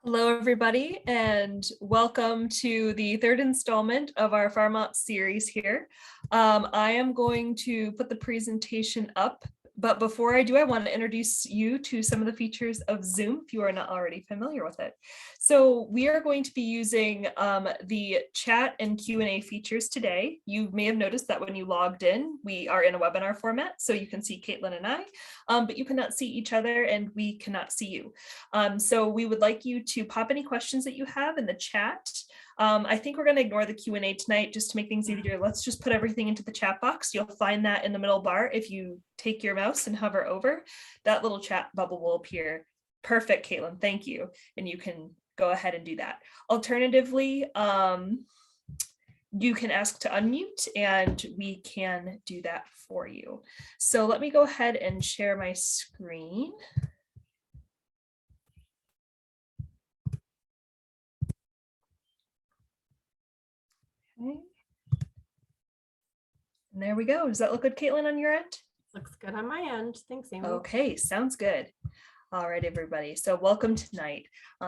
Hello, everybody, and welcome to the third installment of our Farm Ops series here. I am going to put the presentation up, but before I do, I want to introduce you to some of the features of Zoom if you are not already familiar with it. So we are going to be using the chat and Q&A features today. You may have noticed that when you logged in, we are in a webinar format, so you can see Caitlin and I, but you cannot see each other and we cannot see you. So we would like you to pop any questions that you have in the chat. I think we're going to ignore the Q&A tonight just to make things easier. Let's just put everything into the chat box. You'll find that in the middle bar. If you take your mouse and hover over, that little chat bubble will appear. Perfect, Caitlin, thank you. And you can go ahead and do that. Alternatively, you can ask to unmute and we can do that for you. So let me go ahead and share my screen. Okay. And there we go. Does that look good, Caitlin, on your end? Looks good on my end. Thanks, Amy. Okay, sounds good. All right, everybody. So welcome tonight.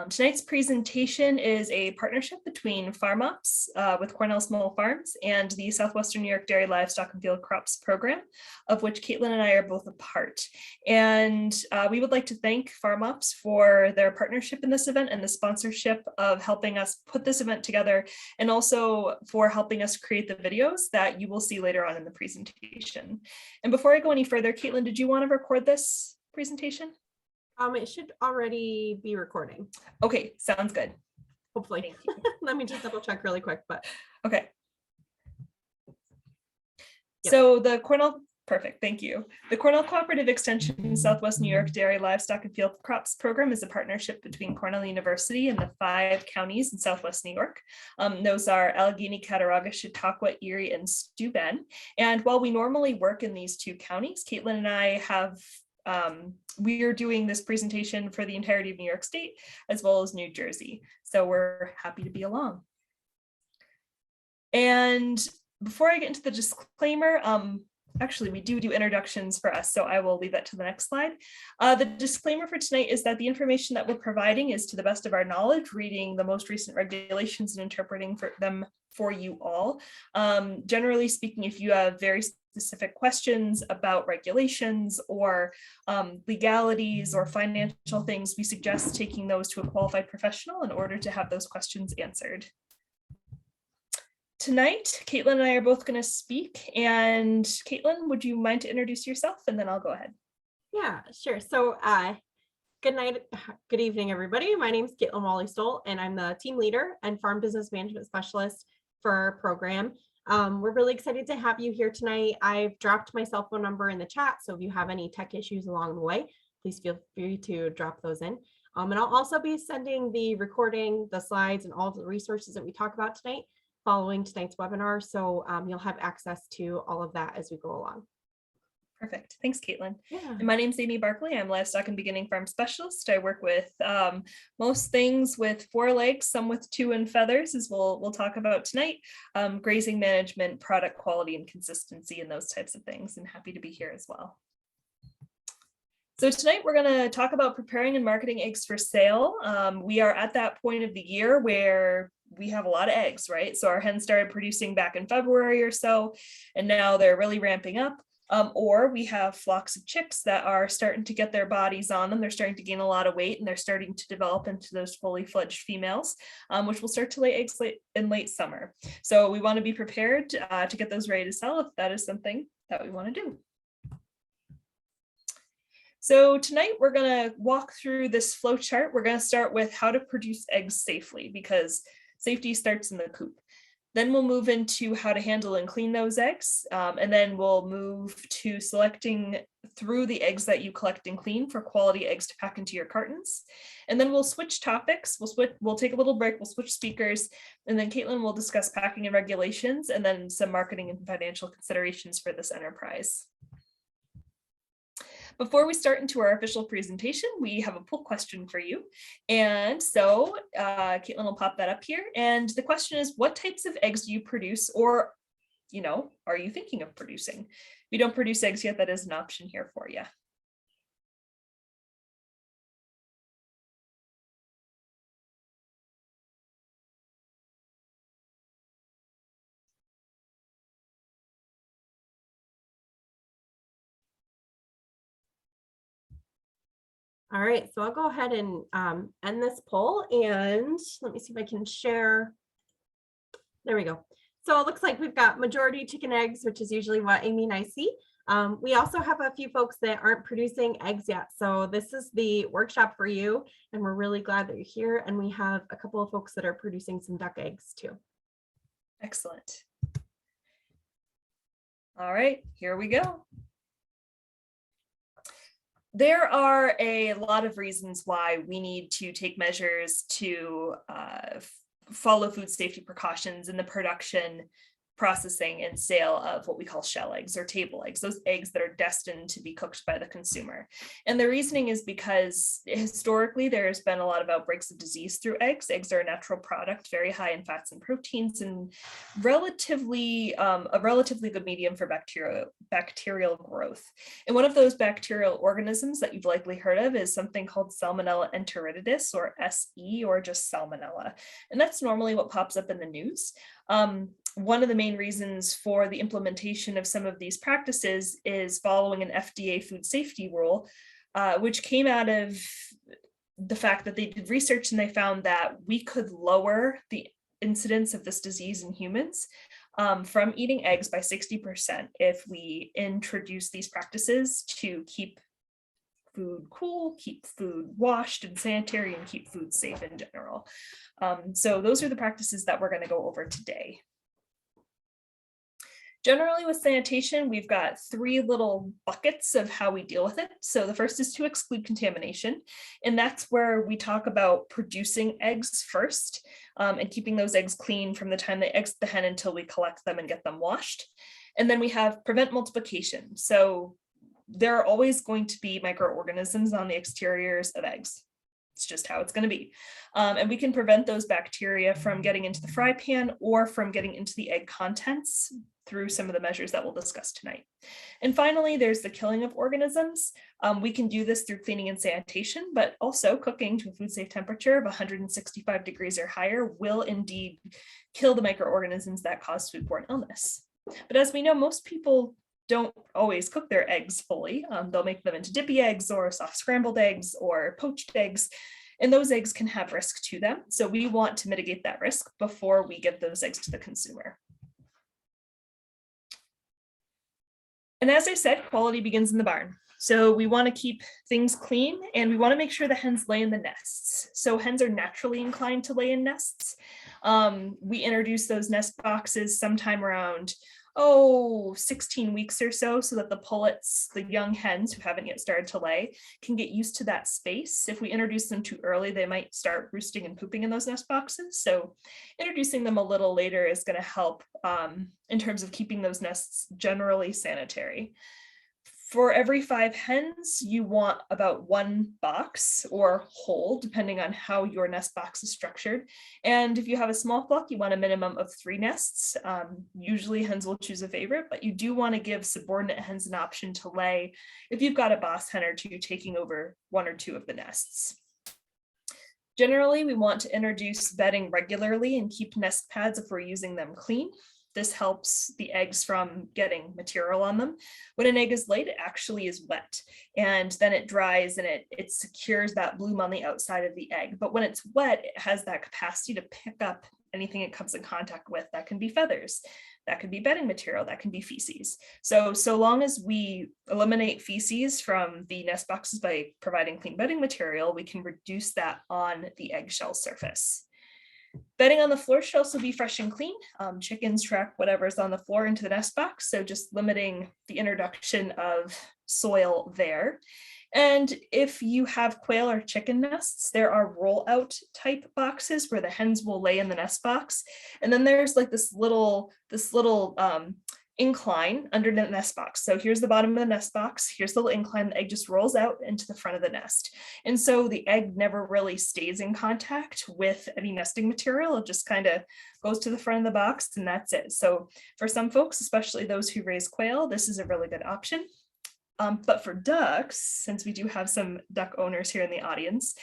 Tonight's presentation is a partnership between Farm Ops with Cornell Small Farms and the Southwestern New York Dairy Livestock and Field Crops Program, of which Caitlin and I are both a part. And we would like to thank Farm Ops for their partnership in this event and the sponsorship of helping us put this event together, and also for helping us create the videos that you will see later on in the presentation. And before I go any further, Caitlin, did you want to record this presentation? It should already be recording. Okay, sounds good. Hopefully. Let me just double check really quick, but okay. Yep. So the Cornell, perfect, thank you. The Cornell Cooperative Extension Southwest New York Dairy Livestock and Field Crops Program is a partnership between Cornell University and the 5 counties in Southwest New York. Those are Allegheny, Cattaraugus, Chautauqua, Erie, and Steuben. And while we normally work in these 2 counties, Caitlin and I have we are doing this presentation for the entirety of New York State as well as New Jersey. So we're happy to be along. And before I get into the disclaimer, actually we do introductions for us, so I will leave that to the next slide. The disclaimer for tonight is that the information that we're providing is to the best of our knowledge, reading the most recent regulations and interpreting them for you all. Generally speaking, if you have very specific questions about regulations or legalities or financial things, we suggest taking those to a qualified professional in order to have those questions answered. Tonight, Caitlin and I are both going to speak, and Caitlin, would you mind to introduce yourself, and then I'll go ahead. Yeah, sure. So good evening, everybody. My name is Caitlin Wally-Stoll, and I'm the team leader and farm business management specialist for our program. We're really excited to have you here tonight. I've dropped my cell phone number in the chat, so if you have any tech issues along the way, please feel free to drop those in. And I'll also be sending the recording, the slides, and all of the resources that we talk about tonight following tonight's webinar, so you'll have access to all of that as we go along. Perfect. Thanks, Caitlin. Yeah. And my name is Amy Barkley. I'm livestock and beginning farm specialist. I work with most things with 4 legs, some with 2 and feathers, as we'll talk about tonight, grazing management, product quality and consistency, and those types of things. And happy to be here as well. So tonight we're going to talk about preparing and marketing eggs for sale. We are at that point of the year where we have a lot of eggs, right? So our hens started producing back in February or so, and now they're really ramping up. Or we have flocks of chicks that are starting to get their bodies on them. They're starting to gain a lot of weight, and they're starting to develop into those fully fledged females, which will start to lay eggs in late summer. So we want to be prepared to get those ready to sell if that is something that we want to do. So tonight we're going to walk through this flow chart. We're going to start with how to produce eggs safely, because safety starts in the coop. Then we'll move into how to handle and clean those eggs. And then we'll move to selecting through the eggs that you collect and clean for quality eggs to pack into your cartons. And then we'll switch topics. We'll take a little break. We'll switch speakers. And then Caitlin will discuss packing and regulations, and then some marketing and financial considerations for this enterprise. Before we start into our official presentation, we have a poll question for you. And so Caitlin will pop that up here. And the question is, what types of eggs do you produce, or, are you thinking of producing? If you don't produce eggs yet, that is an option here for you. All right, so I'll go ahead and end this poll, and let me see if I can share. There we go. So it looks like we've got majority chicken eggs, which is usually what Amy and I see. We also have a few folks that aren't producing eggs yet. So this is the workshop for you, and we're really glad that you're here. And we have a couple of folks that are producing some duck eggs too. Excellent. All right, here we go. There are a lot of reasons why we need to take measures to follow food safety precautions in the production, processing, and sale of what we call shell eggs or table eggs, those eggs that are destined to be cooked by the consumer. And the reasoning is because historically there's been a lot of outbreaks of disease through eggs. Eggs are a natural product, very high in fats and proteins, and a relatively good medium for bacterial growth. And one of those bacterial organisms that you've likely heard of is something called Salmonella enteritidis, or SE, or just Salmonella. And that's normally what pops up in the news. One of the main reasons for the implementation of some of these practices is following an FDA food safety rule, which came out of the fact that they did research and they found that we could lower the incidence of this disease in humans from eating eggs by 60% if we introduce these practices to keep food cool, keep food washed and sanitary, and keep food safe in general. So those are the practices that we're going to go over today. Generally with sanitation, we've got three little buckets of how we deal with it. So the first is to exclude contamination. And that's where we talk about producing eggs first and keeping those eggs clean from the time they exit the hen until we collect them and get them washed. And then we have prevent multiplication. So there are always going to be microorganisms on the exteriors of eggs. It's just how it's going to be. And we can prevent those bacteria from getting into the fry pan or from getting into the egg contents through some of the measures that we'll discuss tonight. And finally, there's the killing of organisms. We can do this through cleaning and sanitation, but also cooking to a food safe temperature of 165 degrees or higher will indeed kill the microorganisms that cause foodborne illness. But as we know, most people don't always cook their eggs fully. They'll make them into dippy eggs or soft scrambled eggs or poached eggs, and those eggs can have risk to them. So we want to mitigate that risk before we give those eggs to the consumer. And as I said, quality begins in the barn. So we want to keep things clean and we want to make sure the hens lay in the nests. So hens are naturally inclined to lay in nests. We introduce those nest boxes sometime around 16 weeks or so that the pullets, the young hens who haven't yet started to lay, can get used to that space. If we introduce them too early, they might start roosting and pooping in those nest boxes. So introducing them a little later is going to help in terms of keeping those nests generally sanitary. For every 5 hens, you want about 1 box or hole, depending on how your nest box is structured. And if you have a small flock, you want a minimum of 3 nests. Usually hens will choose a favorite, but you do want to give subordinate hens an option to lay if you've got a boss hen or two taking over 1 or 2 of the nests. Generally, we want to introduce bedding regularly and keep nest pads if we're using them clean. This helps the eggs from getting material on them. When an egg is laid, it actually is wet, and then it dries and it secures that bloom on the outside of the egg. But when it's wet, it has that capacity to pick up anything it comes in contact with. That can be feathers, that can be bedding material, that can be feces. So long as we eliminate feces from the nest boxes by providing clean bedding material, we can reduce that on the eggshell surface. Bedding on the floor should also be fresh and clean. Chickens track whatever's on the floor into the nest box, so just limiting the introduction of soil there. And if you have quail or chicken nests, there are roll-out type boxes where the hens will lay in the nest box. And then there's like this little incline under the nest box. So here's the bottom of the nest box. Here's the little incline. The egg just rolls out into the front of the nest. And so the egg never really stays in contact with any nesting material. It just kind of goes to the front of the box and that's it. So for some folks, especially those who raise quail, this is a really good option. But for ducks, since we do have some duck owners here in the audience,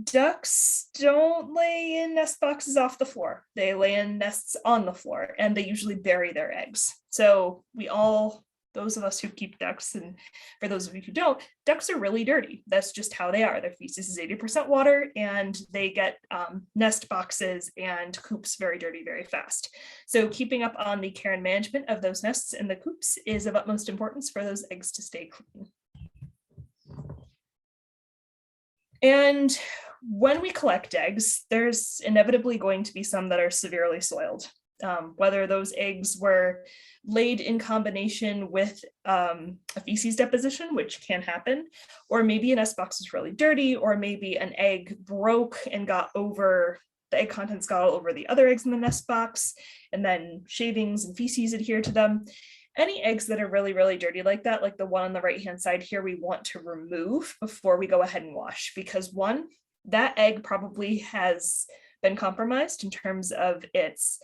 ducks don't lay in nest boxes off the floor. They lay in nests on the floor and they usually bury their eggs. So we all those of us who keep ducks, and for those of you who don't, ducks are really dirty. That's just how they are. Their feces is 80% water, and they get nest boxes and coops very dirty very fast. So keeping up on the care and management of those nests and the coops is of utmost importance for those eggs to stay clean. And when we collect eggs, there's inevitably going to be some that are severely soiled. Whether those eggs were laid in combination with a feces deposition, which can happen, or maybe a nest box is really dirty, or maybe an egg broke and got over, the egg contents got all over the other eggs in the nest box, and then shavings and feces adhere to them. Any eggs that are really, really dirty like that, like the one on the right-hand side here, we want to remove before we go ahead and wash, because one, that egg probably has been compromised in terms of its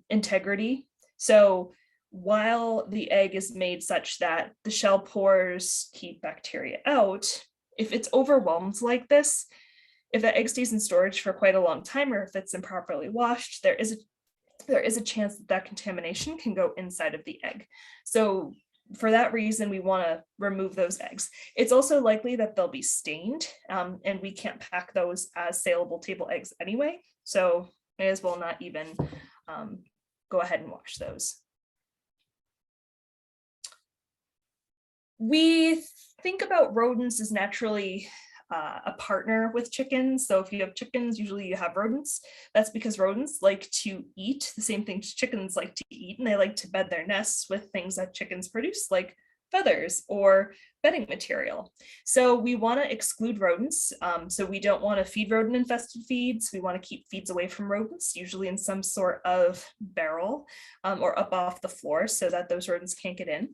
integrity. So while the egg is made such that the shell pores keep bacteria out, if it's overwhelmed like this, if that egg stays in storage for quite a long time, or if it's improperly washed, there is a chance that that contamination can go inside of the egg. So for that reason, we want to remove those eggs. It's also likely that they'll be stained, and we can't pack those as saleable table eggs anyway. So may as well not even go ahead and wash those. We think about rodents as naturally a partner with chickens. So if you have chickens, usually you have rodents. That's because rodents like to eat the same things chickens like to eat, and they like to bed their nests with things that chickens produce, like feathers or bedding material. So we want to exclude rodents. So we don't want to feed rodent infested feeds. We want to keep feeds away from rodents, usually in some sort of barrel or up off the floor so that those rodents can't get in.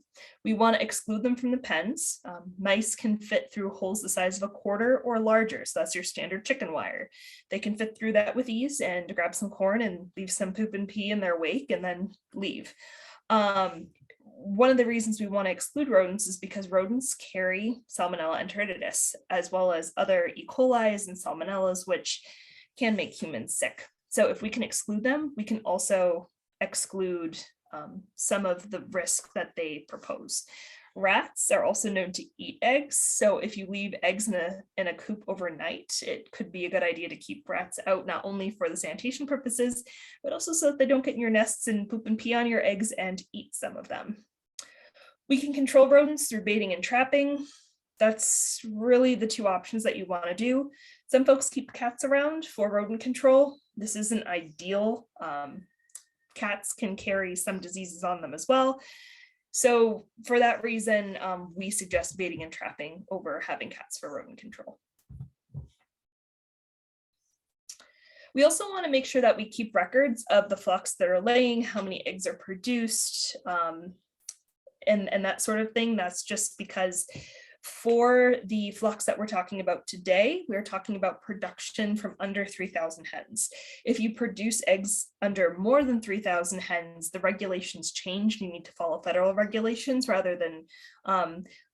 We want to exclude them from the pens. Mice can fit through holes the size of a quarter or larger. So that's your standard chicken wire. They can fit through that with ease and grab some corn and leave some poop and pee in their wake and then leave. One of the reasons we want to exclude rodents is because rodents carry Salmonella enteritidis, as well as other E. coli's and salmonellas, which can make humans sick. So if we can exclude them, we can also exclude some of the risk that they propose. Rats are also known to eat eggs. So if you leave eggs in a coop overnight, it could be a good idea to keep rats out, not only for the sanitation purposes, but also so that they don't get in your nests and poop and pee on your eggs and eat some of them. We can control rodents through baiting and trapping. That's really the two options that you want to do. Some folks keep cats around for rodent control. This isn't ideal. Cats can carry some diseases on them as well. So for that reason, we suggest baiting and trapping over having cats for rodent control. We also want to make sure that we keep records of the flocks that are laying, how many eggs are produced, and that sort of thing. That's just because for the flocks that we're talking about today, we're talking about production from under 3,000 hens. If you produce eggs under more than 3,000 hens, the regulations change. You need to follow federal regulations rather than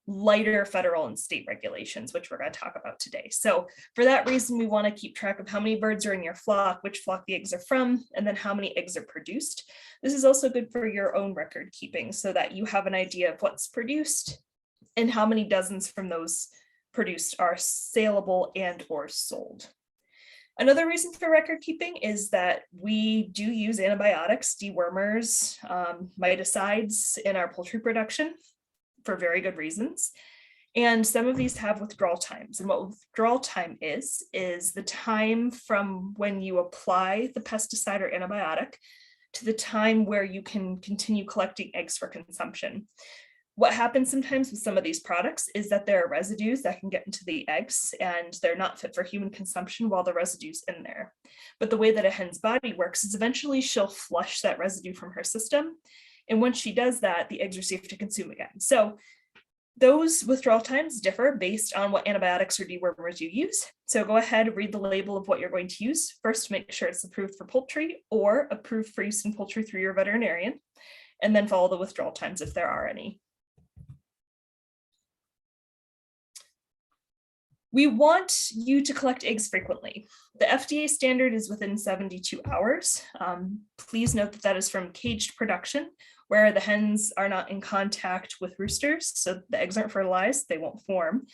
lighter federal and state regulations, which we're going to talk about today. So for that reason, we want to keep track of how many birds are in your flock, which flock the eggs are from, and then how many eggs are produced. This is also good for your own record keeping so that you have an idea of what's produced and how many dozens from those produced are saleable and or sold. Another reason for record keeping is that we do use antibiotics, dewormers, miticides in our poultry production for very good reasons. And some of these have withdrawal times. And what withdrawal time is the time from when you apply the pesticide or antibiotic to the time where you can continue collecting eggs for consumption. What happens sometimes with some of these products is that there are residues that can get into the eggs and they're not fit for human consumption while the residue's in there. But the way that a hen's body works is eventually she'll flush that residue from her system. And once she does that, the eggs are safe to consume again. So those withdrawal times differ based on what antibiotics or dewormers you use. So go ahead, read the label of what you're going to use. First, make sure it's approved for poultry or approved for use in poultry through your veterinarian, and then follow the withdrawal times if there are any. We want you to collect eggs frequently. The FDA standard is within 72 hours. Please note that that is from caged production. where the hens are not in contact with roosters, so the eggs aren't fertilized, they won't form.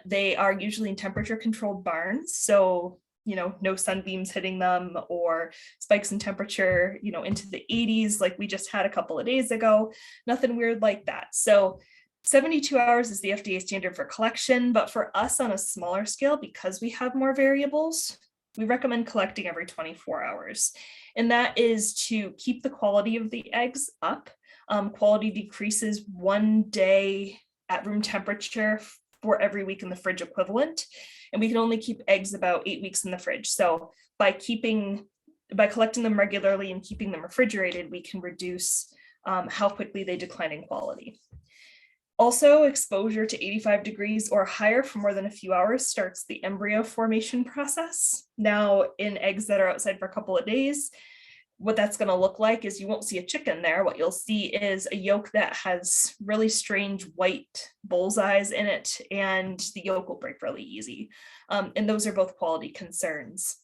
They are usually in temperature controlled barns, so no sunbeams hitting them or spikes in temperature, into the 80s like we just had a couple of days ago, nothing weird like that. So 72 hours is the FDA standard for collection, but for us on a smaller scale, because we have more variables, we recommend collecting every 24 hours. And that is to keep the quality of the eggs up. Quality decreases 1 day at room temperature for every week in the fridge equivalent. And we can only keep eggs about 8 weeks in the fridge. So by collecting them regularly and keeping them refrigerated, we can reduce how quickly they decline in quality. Also, exposure to 85 degrees or higher for more than a few hours starts the embryo formation process. Now, in eggs that are outside for a couple of days, what that's going to look like is you won't see a chicken there. What you'll see is a yolk that has really strange white bullseyes in it, and the yolk will break really easy. And those are both quality concerns.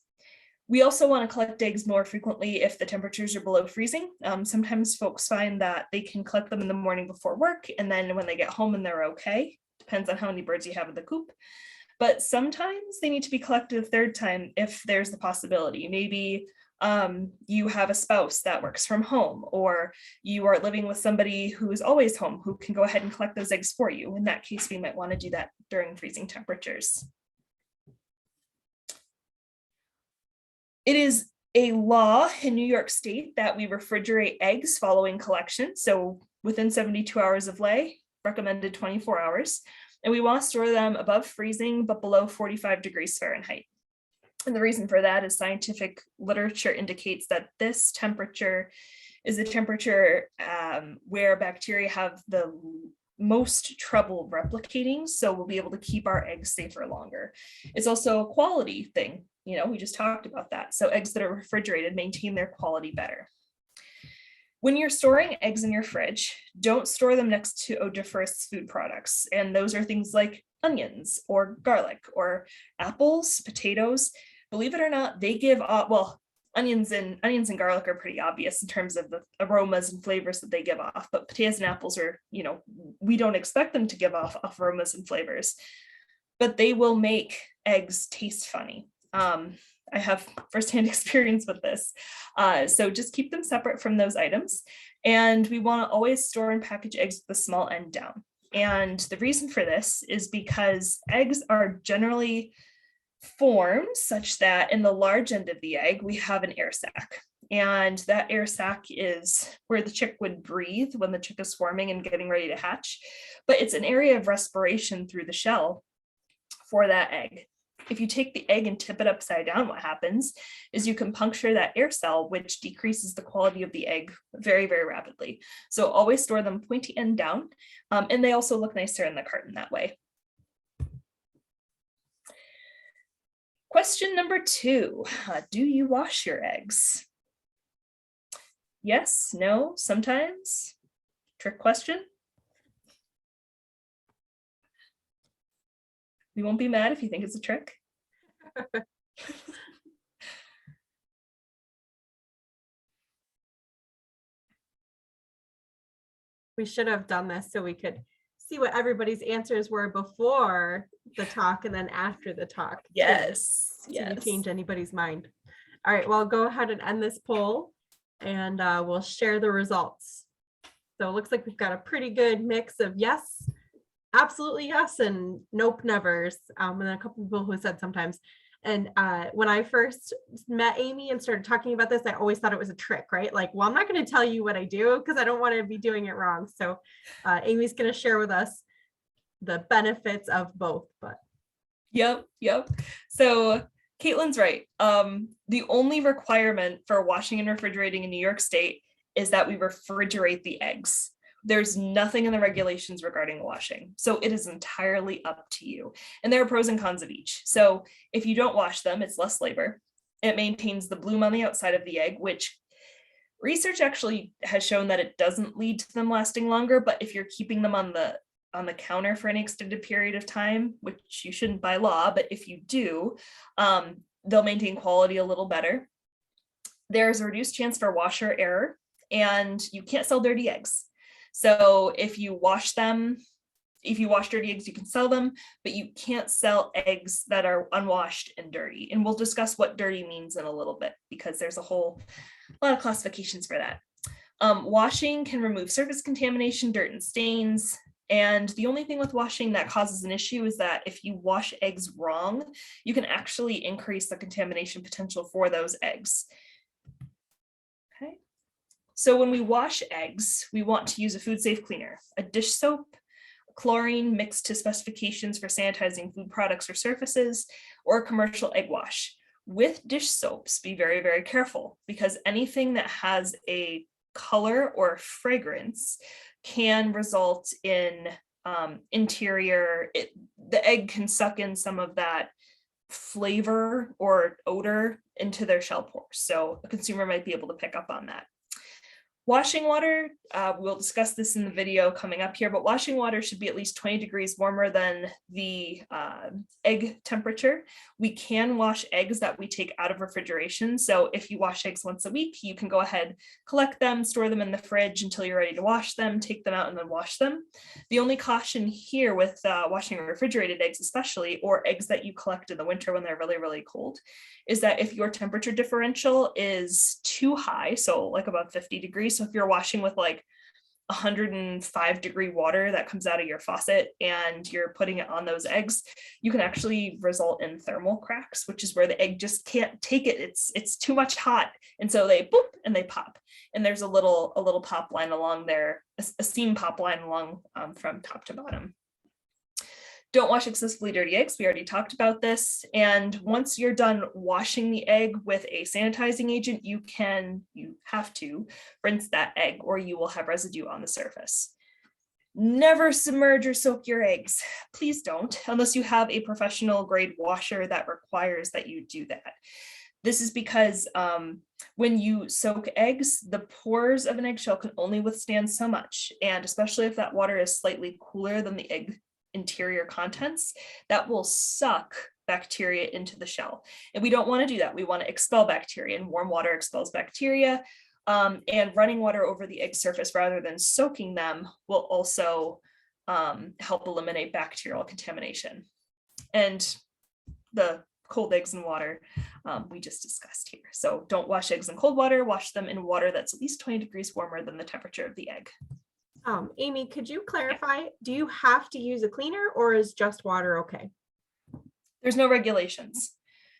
We also want to collect eggs more frequently if the temperatures are below freezing. Sometimes folks find that they can collect them in the morning before work, and then when they get home and they're okay, depends on how many birds you have in the coop. But sometimes they need to be collected a third time if there's the possibility. Maybe you have a spouse that works from home, or you are living with somebody who is always home who can go ahead and collect those eggs for you. In that case, we might want to do that during freezing temperatures. It is a law in New York State that we refrigerate eggs following collection. So within 72 hours of lay, recommended 24 hours. And we want to store them above freezing, but below 45 degrees Fahrenheit. And the reason for that is scientific literature indicates that this temperature is the temperature where bacteria have the most trouble replicating. So we'll be able to keep our eggs safer longer. It's also a quality thing. We just talked about that. So eggs that are refrigerated maintain their quality better. When you're storing eggs in your fridge, don't store them next to odoriferous food products. And those are things like onions or garlic or apples, potatoes. Believe it or not, they give off, well, onions and garlic are pretty obvious in terms of the aromas and flavors that they give off, but potatoes and apples are, we don't expect them to give off aromas and flavors, but they will make eggs taste funny. I have firsthand experience with this. So just keep them separate from those items. And we want to always store and package eggs with the small end down. And the reason for this is because eggs are generally formed such that in the large end of the egg, we have an air sac. And that air sac is where the chick would breathe when the chick is forming and getting ready to hatch. But it's an area of respiration through the shell for that egg. If you take the egg and tip it upside down, what happens is you can puncture that air cell, which decreases the quality of the egg very, very rapidly. So always store them pointy end down. And they also look nicer in the carton that way. Question number 2, do you wash your eggs? Yes, no, sometimes? Trick question. We won't be mad if you think it's a trick. We should have done this so we could see what everybody's answers were before the talk and then after the talk. Yes. Yes. You change anybody's mind. All right, well, go ahead and end this poll and we'll share the results. So it looks like we've got a pretty good mix of yes, absolutely yes, and nope, nevers. And then a couple of people who said sometimes. And when I first met Amy and started talking about this, I always thought it was a trick, right? Like, well, I'm not going to tell you what I do because I don't want to be doing it wrong. So Amy's going to share with us the benefits of both. But Yep. So Caitlin's right. The only requirement for washing and refrigerating in New York State is that we refrigerate the eggs. There's nothing in the regulations regarding washing. So it is entirely up to you. And there are pros and cons of each. So if you don't wash them, it's less labor. It maintains the bloom on the outside of the egg, which research actually has shown that it doesn't lead to them lasting longer. But if you're keeping them on the counter for any extended period of time, which you shouldn't by law, but if you do, they'll maintain quality a little better. There's a reduced chance for washer error. and you can't sell dirty eggs. So if you wash dirty eggs, you can sell them, but you can't sell eggs that are unwashed and dirty. And we'll discuss what dirty means in a little bit, because there's a lot of classifications for that. Washing can remove surface contamination, dirt, and stains. And the only thing with washing that causes an issue is that if you wash eggs wrong, you can actually increase the contamination potential for those eggs. Okay. So when we wash eggs, we want to use a food safe cleaner, a dish soap, chlorine mixed to specifications for sanitizing food products or surfaces, or a commercial egg wash. With dish soaps, be very, very careful, because anything that has a color or fragrance can result in the egg can suck in some of that flavor or odor into their shell pores. So a consumer might be able to pick up on that. Washing water, we'll discuss this in the video coming up here, but washing water should be at least 20 degrees warmer than the egg temperature. We can wash eggs that we take out of refrigeration. So if you wash eggs once a week, you can go ahead, collect them, store them in the fridge until you're ready to wash them, take them out and then wash them. The only caution here with washing refrigerated eggs especially, or eggs that you collect in the winter when they're really, really cold, is that if your temperature differential is too high, so like above 50 degrees, so if you're washing with like 105-degree water that comes out of your faucet and you're putting it on those eggs, you can actually result in thermal cracks, which is where the egg just can't take it. It's too much hot. And so they boop and they pop. And there's a little pop line along there, a seam pop line along from top to bottom. Don't wash excessively dirty eggs. We already talked about this. And once you're done washing the egg with a sanitizing agent, you have to rinse that egg, or you will have residue on the surface. Never submerge or soak your eggs. Please don't, unless you have a professional grade washer that requires that you do that. This is because when you soak eggs, the pores of an eggshell can only withstand so much. And especially if that water is slightly cooler than the egg interior contents, that will suck bacteria into the shell. And we don't want to do that. We want to expel bacteria, and warm water expels bacteria. And running water over the egg surface rather than soaking them will also help eliminate bacterial contamination. And the cold eggs in water we just discussed here. So don't wash eggs in cold water, wash them in water that's at least 20 degrees warmer than the temperature of the egg. Amy, could you clarify, do you have to use a cleaner, or is just water okay? There's no regulations.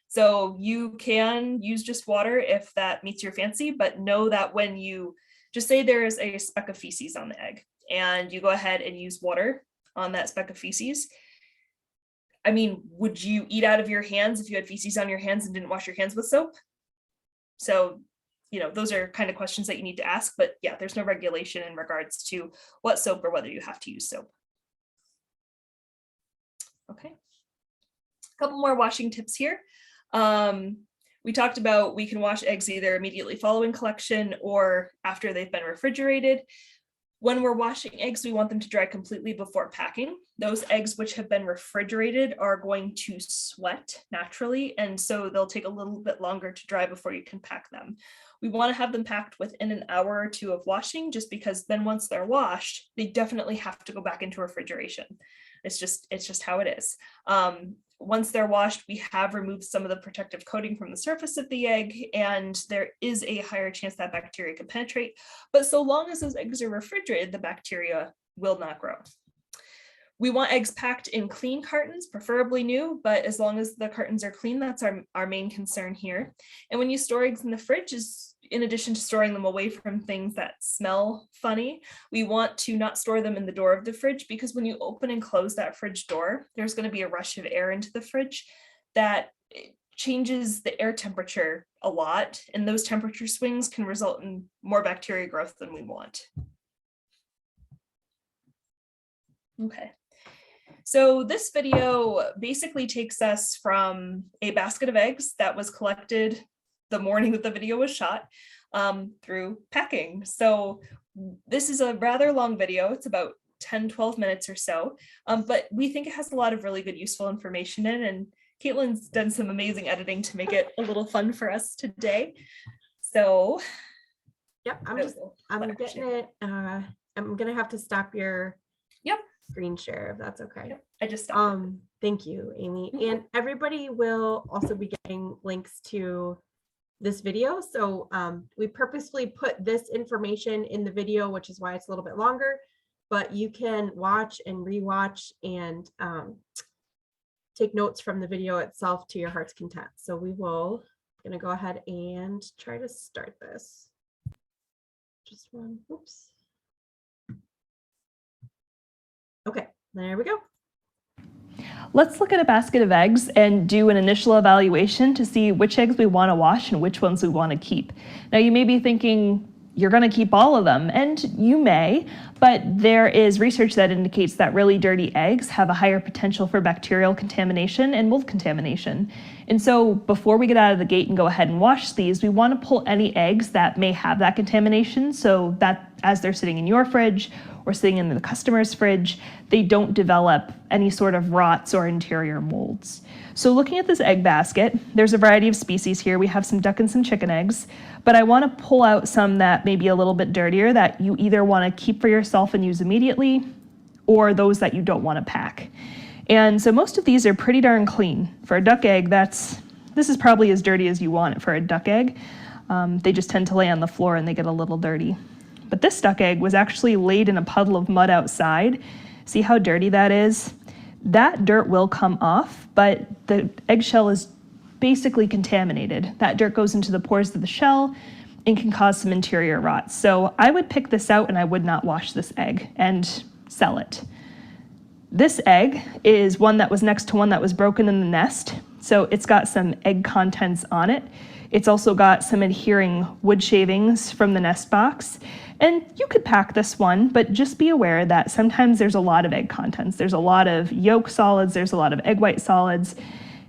So you can use just water if that meets your fancy, but know that when you just say there is a speck of feces on the egg and you go ahead and use water on that speck of feces, I mean, would you eat out of your hands if you had feces on your hands and didn't wash your hands with soap? So those are kind of questions that you need to ask, but yeah, there's no regulation in regards to what soap or whether you have to use soap. Okay. A couple more washing tips here. We talked about we can wash eggs either immediately following collection or after they've been refrigerated. When we're washing eggs, we want them to dry completely before packing. Those eggs which have been refrigerated are going to sweat naturally, and so they'll take a little bit longer to dry before you can pack them. We want to have them packed within an hour or two of washing, just because then once they're washed, they definitely have to go back into refrigeration. It's just how it is. Once they're washed, we have removed some of the protective coating from the surface of the egg, and there is a higher chance that bacteria can penetrate. But so long as those eggs are refrigerated, the bacteria will not grow. We want eggs packed in clean cartons, preferably new, but as long as the cartons are clean, that's our main concern here. And when you store eggs in the fridge, in addition to storing them away from things that smell funny, we want to not store them in the door of the fridge, because when you open and close that fridge door, there's going to be a rush of air into the fridge that changes the air temperature a lot, and those temperature swings can result in more bacteria growth than we want. Okay. So this video basically takes us from a basket of eggs that was collected the morning that the video was shot through packing. So this is a rather long video. It's about 10-12 minutes or so, but we think it has a lot of really good useful information in, and Caitlin's done some amazing editing to make it a little fun for us today. So Yep, I'm getting it. I'm gonna have to stop your screen share if that's okay. Yep, I just stopped. Thank you, Amy. And everybody will also be getting links to this video. So we purposefully put this information in the video, which is why it's a little bit longer, but you can watch and rewatch and take notes from the video itself to your heart's content. So gonna go ahead and try to start this. Just one, oops. Okay, there we go. Let's look at a basket of eggs and do an initial evaluation to see which eggs we want to wash and which ones we want to keep. Now you may be thinking you're going to keep all of them, and you may, but there is research that indicates that really dirty eggs have a higher potential for bacterial contamination and mold contamination. And so before we get out of the gate and go ahead and wash these, we want to pull any eggs that may have that contamination so that as they're sitting in your fridge or sitting in the customer's fridge, they don't develop any sort of rots or interior molds. So looking at this egg basket, there's a variety of species here. We have some duck and some chicken eggs, but I want to pull out some that may be a little bit dirtier that you either want to keep for yourself and use immediately, or those that you don't want to pack. And so most of these are pretty darn clean. For a duck egg, this is probably as dirty as you want it for a duck egg. They just tend to lay on the floor and they get a little dirty. But this duck egg was actually laid in a puddle of mud outside. See how dirty that is? That dirt will come off, but the eggshell is basically contaminated. That dirt goes into the pores of the shell and can cause some interior rot. So I would pick this out and I would not wash this egg and sell it. This egg is one that was next to one that was broken in the nest. So it's got some egg contents on it. It's also got some adhering wood shavings from the nest box. And you could pack this one, but just be aware that sometimes there's a lot of egg contents. There's a lot of yolk solids, there's a lot of egg white solids,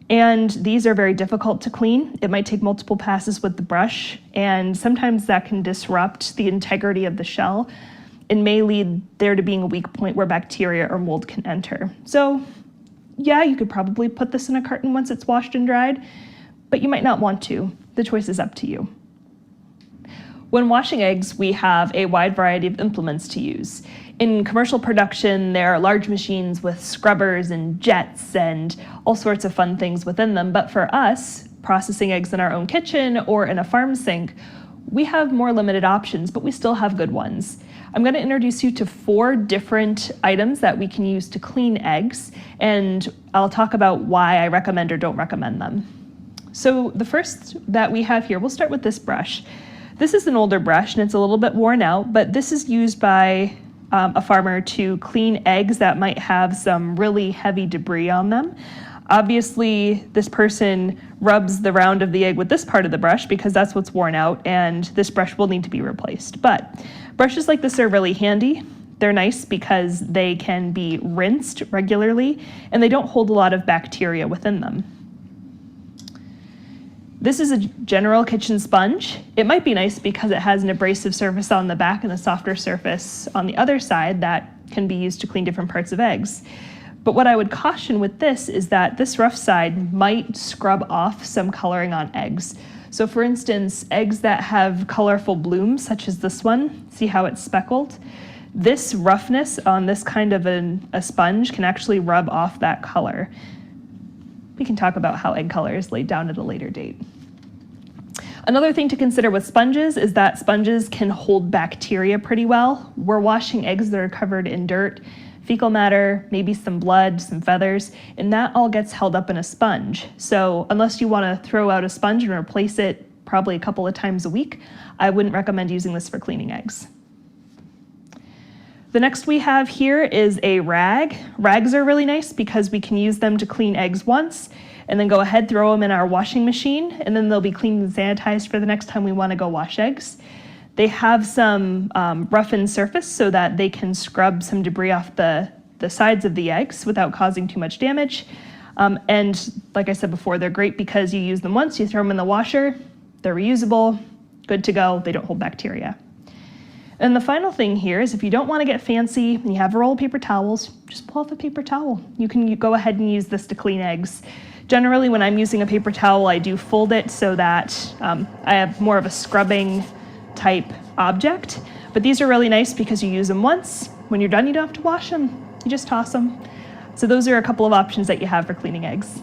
and these are very difficult to clean. It might take multiple passes with the brush, and sometimes that can disrupt the integrity of the shell and may lead there to being a weak point where bacteria or mold can enter. So yeah, you could probably put this in a carton once it's washed and dried, but you might not want to. The choice is up to you. When washing eggs, we have a wide variety of implements to use. In commercial production, there are large machines with scrubbers and jets and all sorts of fun things within them. But for us, processing eggs in our own kitchen or in a farm sink, we have more limited options, but we still have good ones. I'm going to introduce you to 4 different items that we can use to clean eggs, and I'll talk about why I recommend or don't recommend them. So the first that we have here, we'll start with this brush. This is an older brush and it's a little bit worn out, but this is used by a farmer to clean eggs that might have some really heavy debris on them. Obviously, this person rubs the round of the egg with this part of the brush because that's what's worn out, and this brush will need to be replaced. But brushes like this are really handy. They're nice because they can be rinsed regularly and they don't hold a lot of bacteria within them. This is a general kitchen sponge. It might be nice because it has an abrasive surface on the back and a softer surface on the other side that can be used to clean different parts of eggs. But what I would caution with this is that this rough side might scrub off some coloring on eggs. So for instance, eggs that have colorful blooms, such as this one, see how it's speckled? This roughness on this kind of a sponge can actually rub off that color. We can talk about how egg color is laid down at a later date. Another thing to consider with sponges is that sponges can hold bacteria pretty well. We're washing eggs that are covered in dirt, fecal matter, maybe some blood, some feathers, and that all gets held up in a sponge. So unless you want to throw out a sponge and replace it probably a couple of times a week, I wouldn't recommend using this for cleaning eggs. The next we have here is a rag. Rags are really nice because we can use them to clean eggs once and then go ahead, throw them in our washing machine, and then they'll be cleaned and sanitized for the next time we want to go wash eggs. They have some roughened surface so that they can scrub some debris off the sides of the eggs without causing too much damage. And like I said before, they're great because you use them once, you throw them in the washer, they're reusable, good to go, they don't hold bacteria. And the final thing here is if you don't want to get fancy and you have a roll of paper towels, just pull off a paper towel. You can go ahead and use this to clean eggs. Generally, when I'm using a paper towel, I do fold it so that I have more of a scrubbing type object, but these are really nice because you use them once. When you're done, you don't have to wash them. You just toss them. So those are a couple of options that you have for cleaning eggs.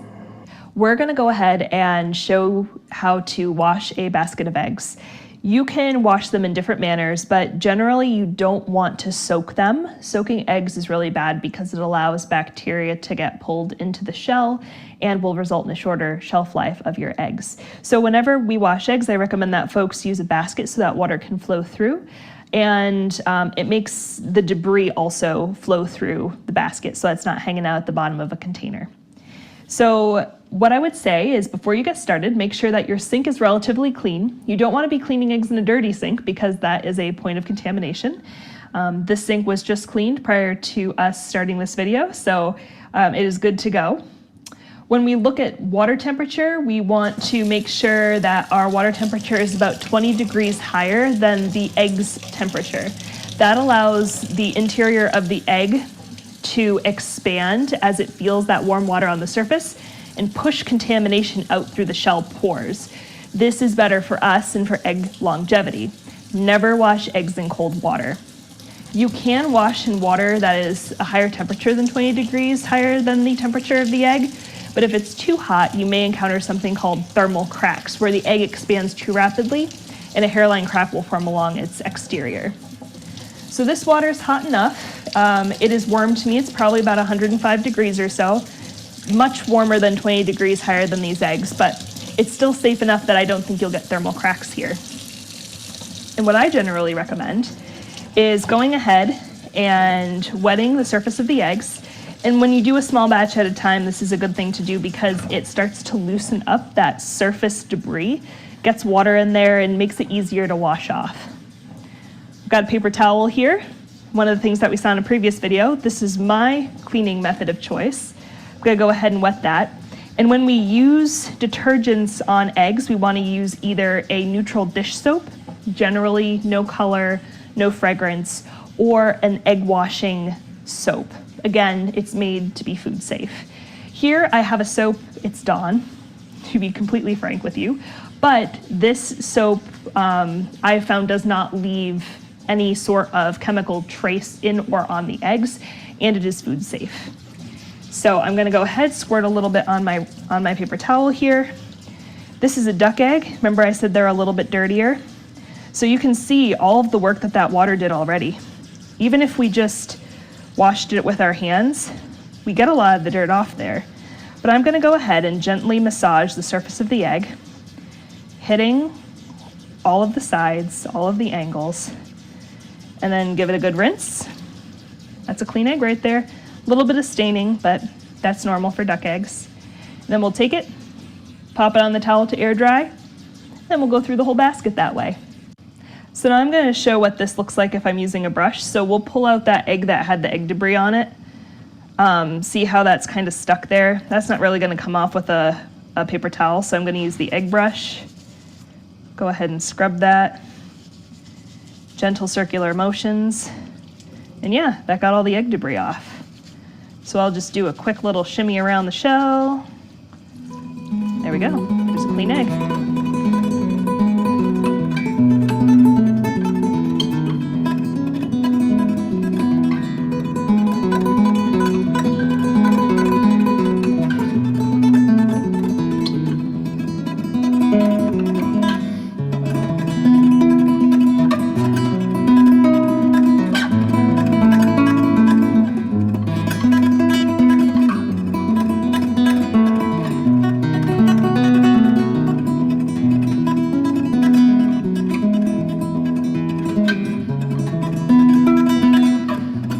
We're going to go ahead and show how to wash a basket of eggs. You can wash them in different manners, but generally you don't want to soak them. Soaking eggs is really bad because it allows bacteria to get pulled into the shell and will result in a shorter shelf life of your eggs. So whenever we wash eggs, I recommend that folks use a basket so that water can flow through. And it makes the debris also flow through the basket so it's not hanging out at the bottom of a container. So what I would say is before you get started, make sure that your sink is relatively clean. You don't want to be cleaning eggs in a dirty sink because that is a point of contamination. This sink was just cleaned prior to us starting this video, so it is good to go. When we look at water temperature, we want to make sure that our water temperature is about 20 degrees higher than the egg's temperature. That allows the interior of the egg to expand as it feels that warm water on the surface and push contamination out through the shell pores. This is better for us and for egg longevity. Never wash eggs in cold water. You can wash in water that is a higher temperature than 20 degrees higher than the temperature of the egg, but if it's too hot, you may encounter something called thermal cracks, where the egg expands too rapidly and a hairline crack will form along its exterior. So this water is hot enough. It is warm to me. It's probably about 105 degrees or so, much warmer than 20 degrees higher than these eggs, but it's still safe enough that I don't think you'll get thermal cracks here. And what I generally recommend is going ahead and wetting the surface of the eggs. And when you do a small batch at a time, this is a good thing to do because it starts to loosen up that surface debris, gets water in there and makes it easier to wash off. I've got a paper towel here. One of the things that we saw in a previous video, this is my cleaning method of choice. I'm gonna go ahead and wet that. And when we use detergents on eggs, we wanna use either a neutral dish soap, generally no color, no fragrance, or an egg washing soap. Again, it's made to be food safe. Here I have a soap, it's Dawn, to be completely frank with you, but this soap I found does not leave any sort of chemical trace in or on the eggs, and it is food safe. So I'm gonna go ahead, squirt a little bit on my paper towel here. This is a duck egg. Remember I said they're a little bit dirtier? So you can see all of the work that water did already. Even if we just washed it with our hands, we get a lot of the dirt off there. But I'm gonna go ahead and gently massage the surface of the egg, hitting all of the sides, all of the angles, and then give it a good rinse. That's a clean egg right there. A little bit of staining, but that's normal for duck eggs. And then we'll take it, pop it on the towel to air dry, then we'll go through the whole basket that way. So now I'm going to show what this looks like if I'm using a brush. So we'll pull out that egg that had the egg debris on it. See how that's kind of stuck there? That's not really going to come off with a paper towel, so I'm going to use the egg brush. Go ahead and scrub that. Gentle circular motions. And yeah, that got all the egg debris off. So I'll just do a quick little shimmy around the shell. There we go. There's a clean egg.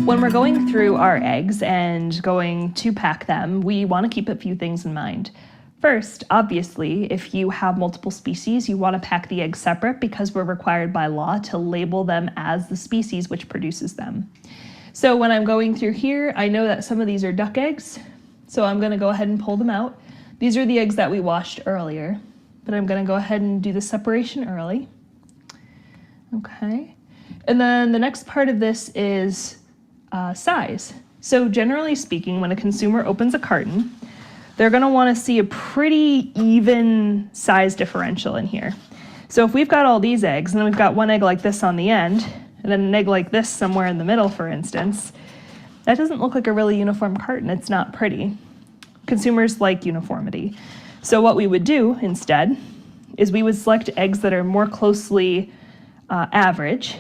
When we're going through our eggs and going to pack them, we want to keep a few things in mind. First, obviously, if you have multiple species, you want to pack the eggs separate because we're required by law to label them as the species which produces them. So when I'm going through here, I know that some of these are duck eggs, so I'm going to go ahead and pull them out. These are the eggs that we washed earlier, but I'm going to go ahead and do the separation early. Okay, and then the next part of this is size. So generally speaking, when a consumer opens a carton, they're going to want to see a pretty even size differential in here. So if we've got all these eggs, and then we've got one egg like this on the end, and then an egg like this somewhere in the middle, for instance, that doesn't look like a really uniform carton. It's not pretty. Consumers like uniformity. So what we would do instead is we would select eggs that are more closely average.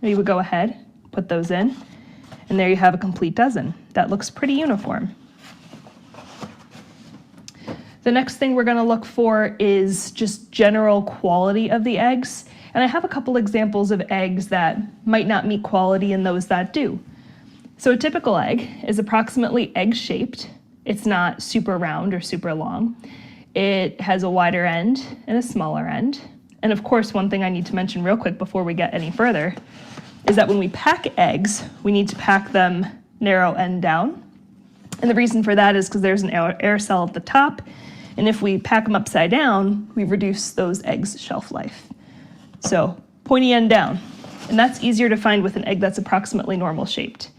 We would go ahead, put those in, and there you have a complete dozen. That looks pretty uniform. The next thing we're going to look for is just general quality of the eggs. And I have a couple examples of eggs that might not meet quality and those that do. So a typical egg is approximately egg-shaped. It's not super round or super long. It has a wider end and a smaller end. And of course, one thing I need to mention real quick before we get any further is that when we pack eggs, we need to pack them narrow end down. And the reason for that is because there's an air cell at the top. And if we pack them upside down, we reduce those eggs' shelf life. So pointy end down. And that's easier to find with an egg that's approximately normal shaped.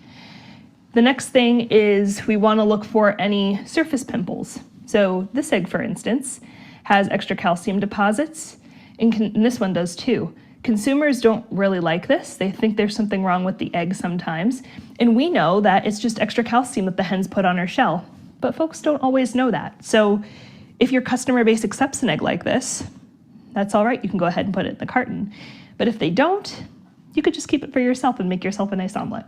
The next thing is we want to look for any surface pimples. So this egg, for instance, has extra calcium deposits, and this one does too. Consumers don't really like this. They think there's something wrong with the egg sometimes. And we know that it's just extra calcium that the hens put on her shell. But folks don't always know that. So if your customer base accepts an egg like this, that's all right. You can go ahead and put it in the carton. But if they don't, you could just keep it for yourself and make yourself a nice omelet.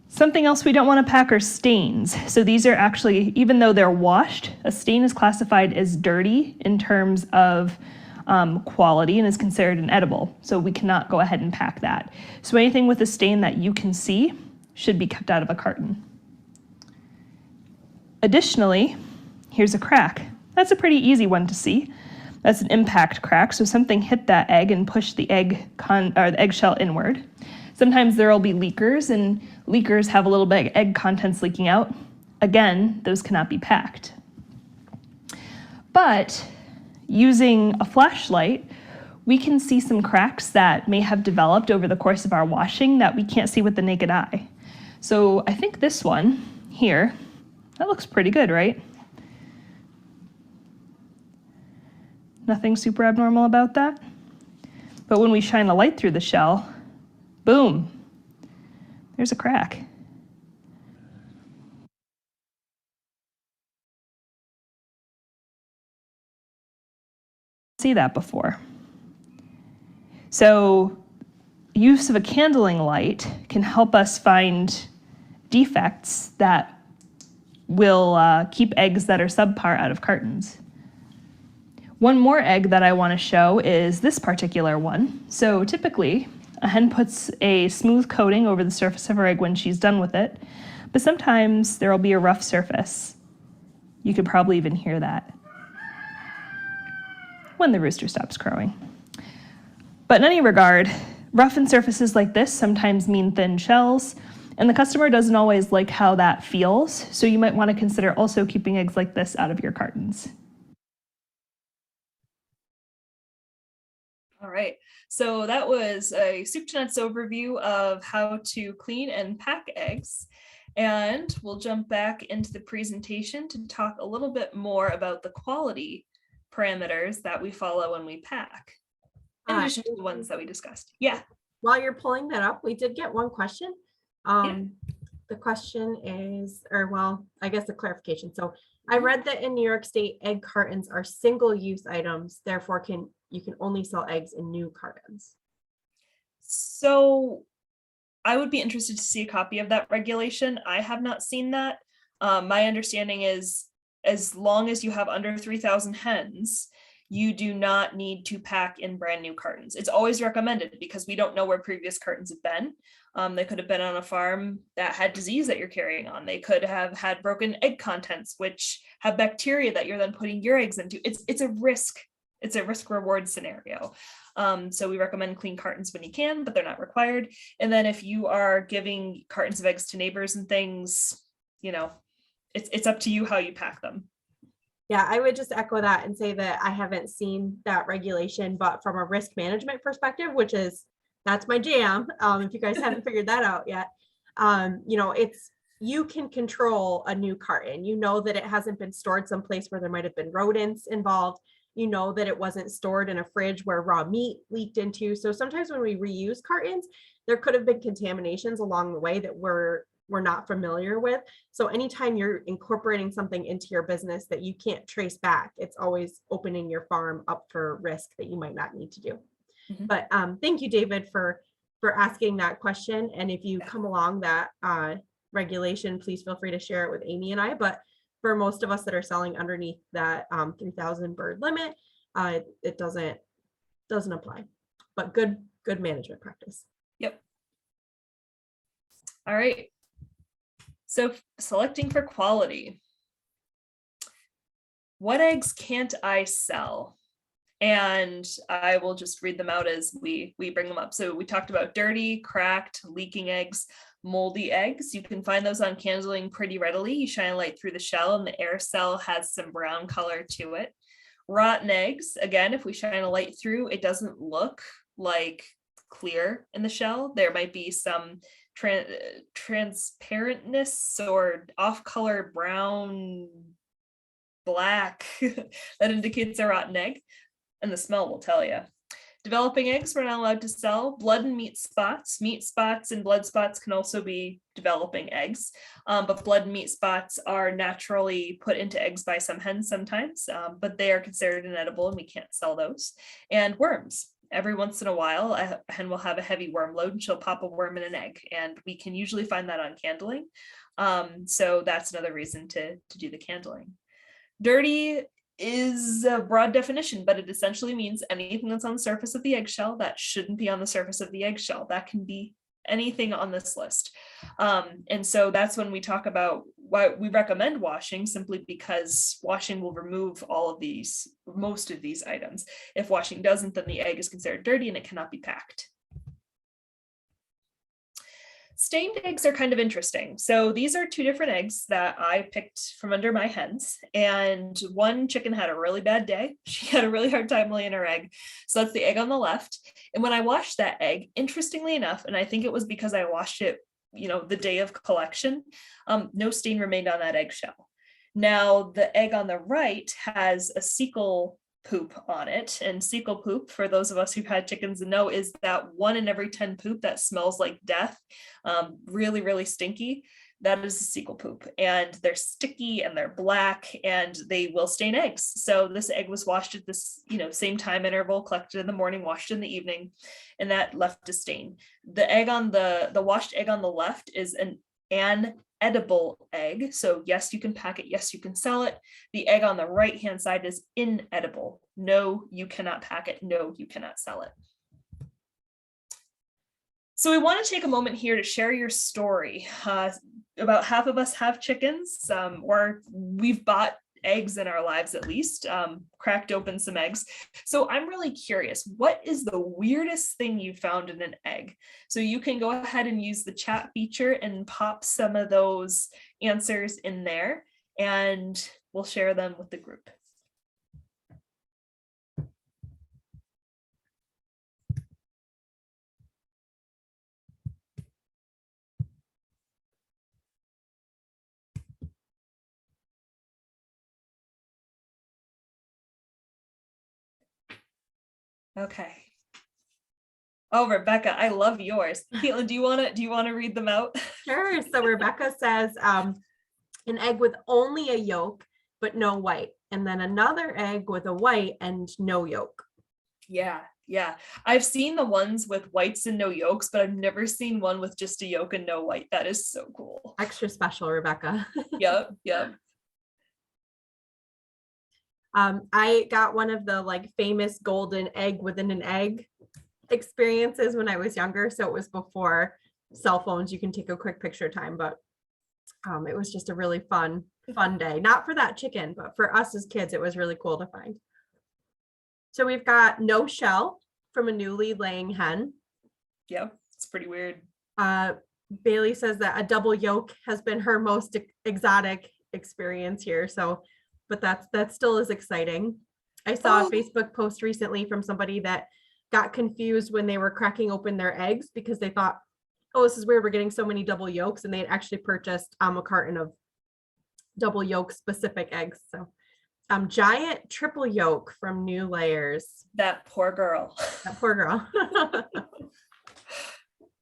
Something else we don't want to pack are stains. So these are actually, even though they're washed, a stain is classified as dirty in terms of quality and is considered inedible. So we cannot go ahead and pack that. So anything with a stain that you can see should be kept out of a carton. Additionally, here's a crack. That's a pretty easy one to see. That's an impact crack. So something hit that egg and pushed the the eggshell inward. Sometimes there will be leakers, and leakers have a little bit of egg contents leaking out. Again, those cannot be packed. But using a flashlight, we can see some cracks that may have developed over the course of our washing that we can't see with the naked eye. So I think this one here, that looks pretty good, right? Nothing super abnormal about that. But when we shine a light through the shell, boom, there's a crack. See that before. So use of a candling light can help us find defects that will keep eggs that are subpar out of cartons. One more egg that I want to show is this particular one. So typically, a hen puts a smooth coating over the surface of her egg when she's done with it, but sometimes there will be a rough surface. You could probably even hear that when the rooster stops crowing. But in any regard, roughened surfaces like this sometimes mean thin shells, and the customer doesn't always like how that feels, so you might want to consider also keeping eggs like this out of your cartons. All right, so that was a soup to nuts overview of how to clean and pack eggs. And we'll jump back into the presentation to talk a little bit more about the quality parameters that we follow when we pack, in addition to the ones that we discussed. Yeah. While you're pulling that up, we did get one question. The question is, I guess the clarification. So I read that in New York State, egg cartons are single-use items, therefore you can only sell eggs in new cartons. So I would be interested to see a copy of that regulation. I have not seen that. My understanding is as long as you have under 3,000 hens, you do not need to pack in brand new cartons. It's always recommended because we don't know where previous cartons have been. They could have been on a farm that had disease that you're carrying on. They could have had broken egg contents, which have bacteria that you're then putting your eggs into. It's a risk. It's a risk reward scenario. So we recommend clean cartons when you can, but they're not required. And then if you are giving cartons of eggs to neighbors and things, it's up to you how you pack them. Yeah, I would just echo that and say that I haven't seen that regulation, but from a risk management perspective, that's my jam. If you guys haven't figured that out yet, you can control a new carton. You know that it hasn't been stored someplace where there might have been rodents involved. you know that it wasn't stored in a fridge where raw meat leaked into. So sometimes when we reuse cartons, there could have been contaminations along the way that we're not familiar with. So anytime you're incorporating something into your business that you can't trace back, it's always opening your farm up for risk that you might not need to do. Mhm. But thank you, David, for asking that question. And if you come along that regulation, please feel free to share it with Amy and I. But for most of us that are selling underneath that 3,000 bird limit, it doesn't apply. But good management practice. Yep. All right. So selecting for quality. What eggs can't I sell? And I will just read them out as we bring them up. So we talked about dirty, cracked, leaking eggs, moldy eggs. You can find those on candling pretty readily. You shine a light through the shell and the air cell has some brown color to it. Rotten eggs, again, if we shine a light through, it doesn't look like clear in the shell. There might be some transparentness or off-color brown, black that indicates a rotten egg. And the smell will tell you. Developing eggs, we're not allowed to sell. Blood and meat spots. Meat spots and blood spots can also be developing eggs, but blood and meat spots are naturally put into eggs by some hens sometimes, but they are considered inedible and we can't sell those. And worms. Every once in a while, a hen will have a heavy worm load and she'll pop a worm in an egg, and we can usually find that on candling. So that's another reason to do the candling. Dirty is a broad definition, but it essentially means anything that's on the surface of the eggshell that shouldn't be on the surface of the eggshell. That can be anything on this list. And so that's when we talk about why we recommend washing, simply because washing will remove most of these items. If washing doesn't, then the egg is considered dirty and it cannot be packed. Stained eggs are kind of interesting. So these are two different eggs that I picked from under my hens, and one chicken had a really bad day. She had a really hard time laying her egg. So that's the egg on the left. And when I washed that egg, interestingly enough, and I think it was because I washed it, the day of collection, no stain remained on that eggshell. Now the egg on the right has a cecal poop on it, and cecal poop, for those of us who've had chickens and know, is that 1 in every 10 poop that smells like death, really, really stinky. That is a cecal poop, and they're sticky and they're black and they will stain eggs. So this egg was washed at this, same time interval, collected in the morning, washed in the evening, and that left a stain. The egg on the washed egg on the left is an edible egg. So yes, you can pack it. Yes, you can sell it. The egg on the right hand side is inedible. No, you cannot pack it. No, you cannot sell it. So we want to take a moment here to share your story. About half of us have chickens, or we've bought eggs in our lives, at least, cracked open some eggs. So I'm really curious, what is the weirdest thing you found in an egg? So you can go ahead and use the chat feature and pop some of those answers in there, and we'll share them with the group. Okay. Oh, Rebecca, I love yours. Caitlin, do you want to read them out? Sure. So Rebecca says an egg with only a yolk but no white, and then another egg with a white and no yolk. Yeah. I've seen the ones with whites and no yolks, but I've never seen one with just a yolk and no white. That is so cool. Extra special, Rebecca. Yep. I got one of the famous golden egg within an egg experiences when I was younger. So it was before cell phones. You can take a quick picture time, but it was just a really fun day. Not for that chicken, but for us as kids, it was really cool to find. So we've got no shell from a newly laying hen. Yep, it's pretty weird. Bailey says that a double yolk has been her most exotic experience here. So, but that still is exciting. I saw a Facebook post recently from somebody that got confused when they were cracking open their eggs because they thought, oh, this is weird, we're getting so many double yolks, and they had actually purchased a carton of double yolk specific eggs. So giant triple yolk from New Layers. That poor girl. That poor girl.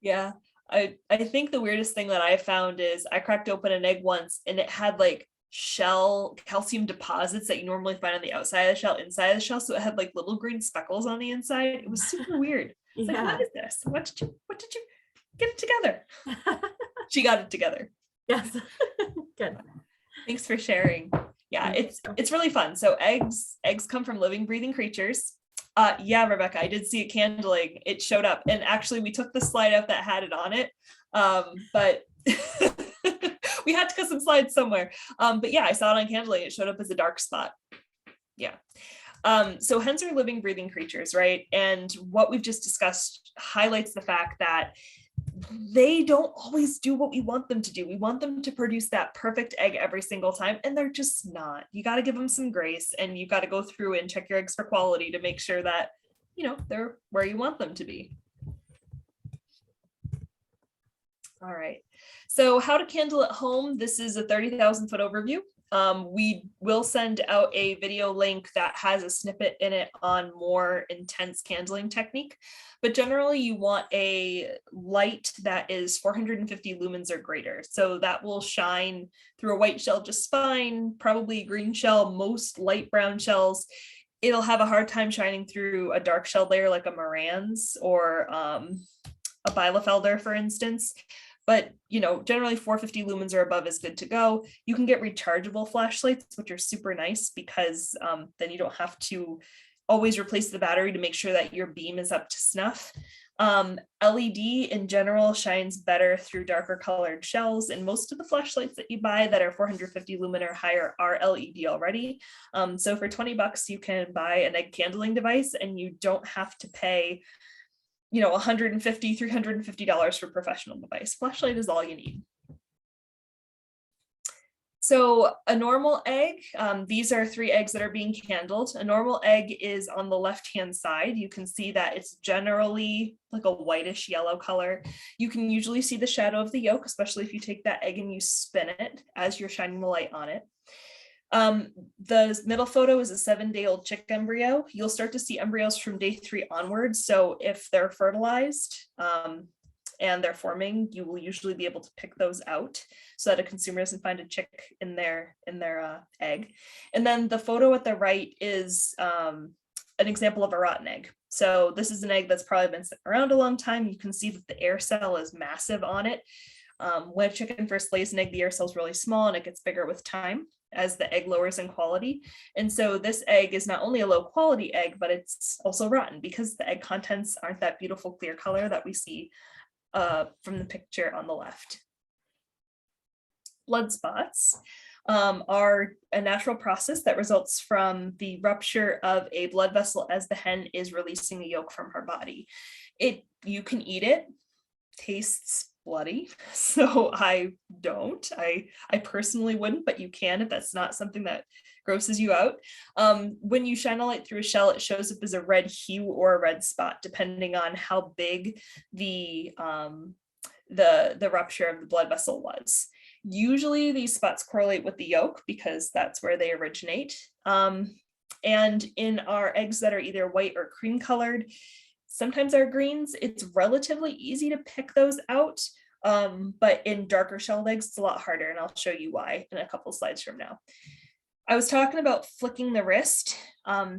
Yeah. I think the weirdest thing that I found is I cracked open an egg once and it had like shell calcium deposits that you normally find on the outside of the shell, inside of the shell. So it had like little green speckles on the inside. It was super weird. It's like, what is this? What did you get it together? She got it together. Yes. Good. Thanks for sharing. Yeah, it's really fun. So eggs come from living, breathing creatures. Yeah, Rebecca, I did see it candling. It showed up, and actually we took the slide out that had it on it, but we had to cut some slides somewhere. But yeah, I saw it on candling. It showed up as a dark spot. Yeah. So hens are living, breathing creatures, right? And what we've just discussed highlights the fact that they don't always do what we want them to do. We want them to produce that perfect egg every single time, and they're just not. You got to give them some grace, and you got to go through and check your eggs for quality to make sure that, you know, they're where you want them to be. All right. So how to candle at home. This is a 30,000 foot overview. We will send out a video link that has a snippet in it on more intense candling technique, but generally you want a light that is 450 lumens or greater. So that will shine through a white shell just fine, probably a green shell, most light brown shells. It'll have a hard time shining through a dark shell layer like a Moran's or a Bielefelder, for instance. But, you know, generally 450 lumens or above is good to go. You can get rechargeable flashlights, which are super nice because then you don't have to always replace the battery to make sure that your beam is up to snuff. LED in general shines better through darker colored shells, and most of the flashlights that you buy that are 450 lumen or higher are LED already. So for $20, you can buy an egg candling device and you don't have to pay, you know, $150, $350 for a professional device. Flashlight is all you need. So a normal egg, these are 3 eggs that are being candled. A normal egg is on the left-hand side. You can see that it's generally like a whitish yellow color. You can usually see the shadow of the yolk, especially if you take that egg and you spin it as you're shining the light on it. The middle photo is a 7-day-old chick embryo. You'll start to see embryos from day 3 onwards. So if they're fertilized and they're forming, you will usually be able to pick those out so that a consumer doesn't find a chick in their egg. And then the photo at the right is an example of a rotten egg. So this is an egg that's probably been sitting around a long time. You can see that the air cell is massive on it. When a chicken first lays an egg, the air cell is really small and it gets bigger with time as the egg lowers in quality. And so this egg is not only a low quality egg, but it's also rotten because the egg contents aren't that beautiful clear color that we see from the picture on the left. Blood spots are a natural process that results from the rupture of a blood vessel as the hen is releasing the yolk from her body. You can eat it, tastes bloody, so I don't. I personally wouldn't, but you can if that's not something that grosses you out. When you shine a light through a shell, it shows up as a red hue or a red spot, depending on how big the rupture of the blood vessel was. Usually these spots correlate with the yolk because that's where they originate. And in our eggs that are either white or cream colored, sometimes our greens, it's relatively easy to pick those out. But in darker shelled eggs, it's a lot harder, and I'll show you why in a couple slides from now. I was talking about flicking the wrist.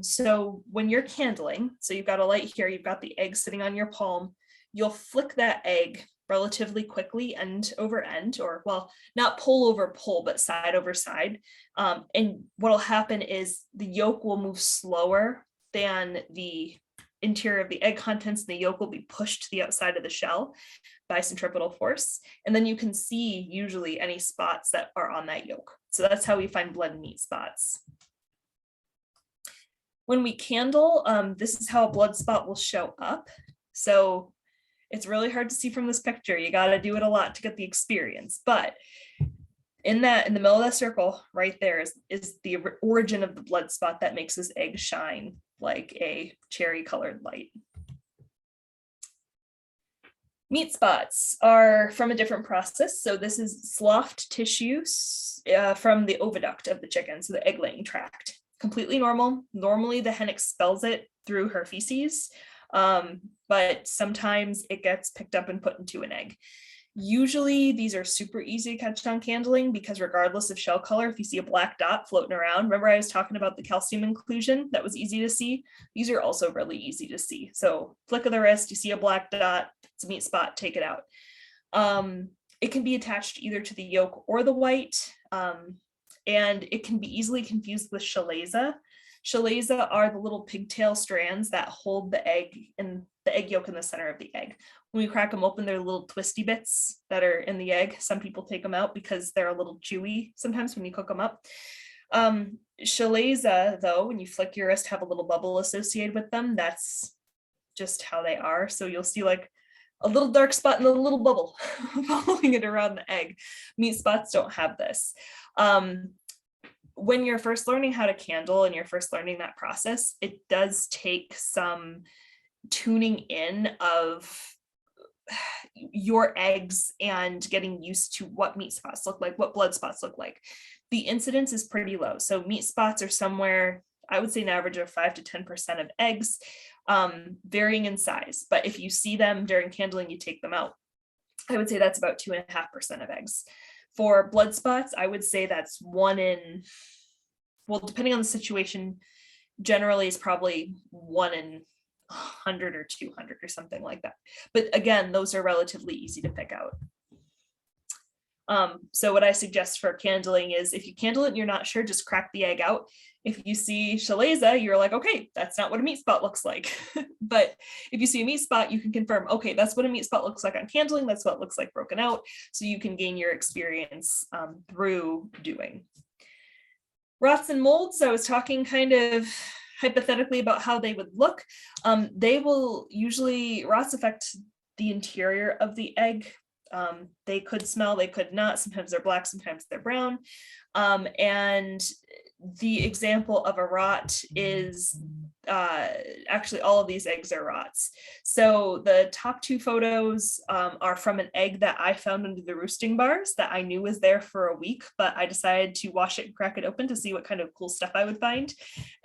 So when you're candling, so you've got a light here, you've got the egg sitting on your palm, you'll flick that egg relatively quickly end over end, or well, not pole over pole, but side over side. And what'll happen is the yolk will move slower than the interior of the egg contents, and the yolk will be pushed to the outside of the shell by centripetal force. And then you can see usually any spots that are on that yolk. So that's how we find blood and meat spots. When we candle, this is how a blood spot will show up. So it's really hard to see from this picture. You got to do it a lot to get the experience. But in the middle of that circle right there is the origin of the blood spot that makes this egg shine like a cherry colored light. Meat spots are from a different process. So this is sloughed tissue from the oviduct of the chicken, so the egg laying tract. completely normal. Normally the hen expels it through her feces, but sometimes it gets picked up and put into an egg. Usually these are super easy to catch on candling because regardless of shell color, if you see a black dot floating around, remember I was talking about the calcium inclusion that was easy to see? These are also really easy to see. So flick of the wrist, you see a black dot, it's a meat spot, take it out. It can be attached either to the yolk or the white, and it can be easily confused with chalaza. Chalaza are the little pigtail strands that hold the egg and the egg yolk in the center of the egg. When we crack them open, they're little twisty bits that are in the egg. Some people take them out because they're a little chewy sometimes when you cook them up. Chalaza, though, when you flick your wrist, have a little bubble associated with them. That's just how they are. So you'll see like a little dark spot and a little bubble following it around the egg. Meat spots don't have this. When you're first learning how to candle and you're first learning that process, it does take some tuning in of your eggs and getting used to what meat spots look like, what blood spots look like. The incidence is pretty low. So meat spots are somewhere, I would say an average of 5 to 10% of eggs, varying in size. But if you see them during candling, you take them out. I would say that's about 2.5% of eggs. For blood spots, I would say that's 1 in, well, depending on the situation, generally is probably 1 in 100 or 200 or something like that. But again, those are relatively easy to pick out. So what I suggest for candling is if you candle it and you're not sure, just crack the egg out. If you see chalaza, you're like, okay, that's not what a meat spot looks like. But if you see a meat spot, you can confirm, okay, that's what a meat spot looks like on candling. That's what it looks like broken out. So you can gain your experience through doing. Rots and molds, I was talking kind of hypothetically about how they would look. They will usually, rots affect the interior of the egg. They could smell, they could not. Sometimes they're black, sometimes they're brown. And the example of a rot is actually all of these eggs are rots. So the top 2 photos are from an egg that I found under the roosting bars that I knew was there for a week, but I decided to wash it and crack it open to see what kind of cool stuff I would find.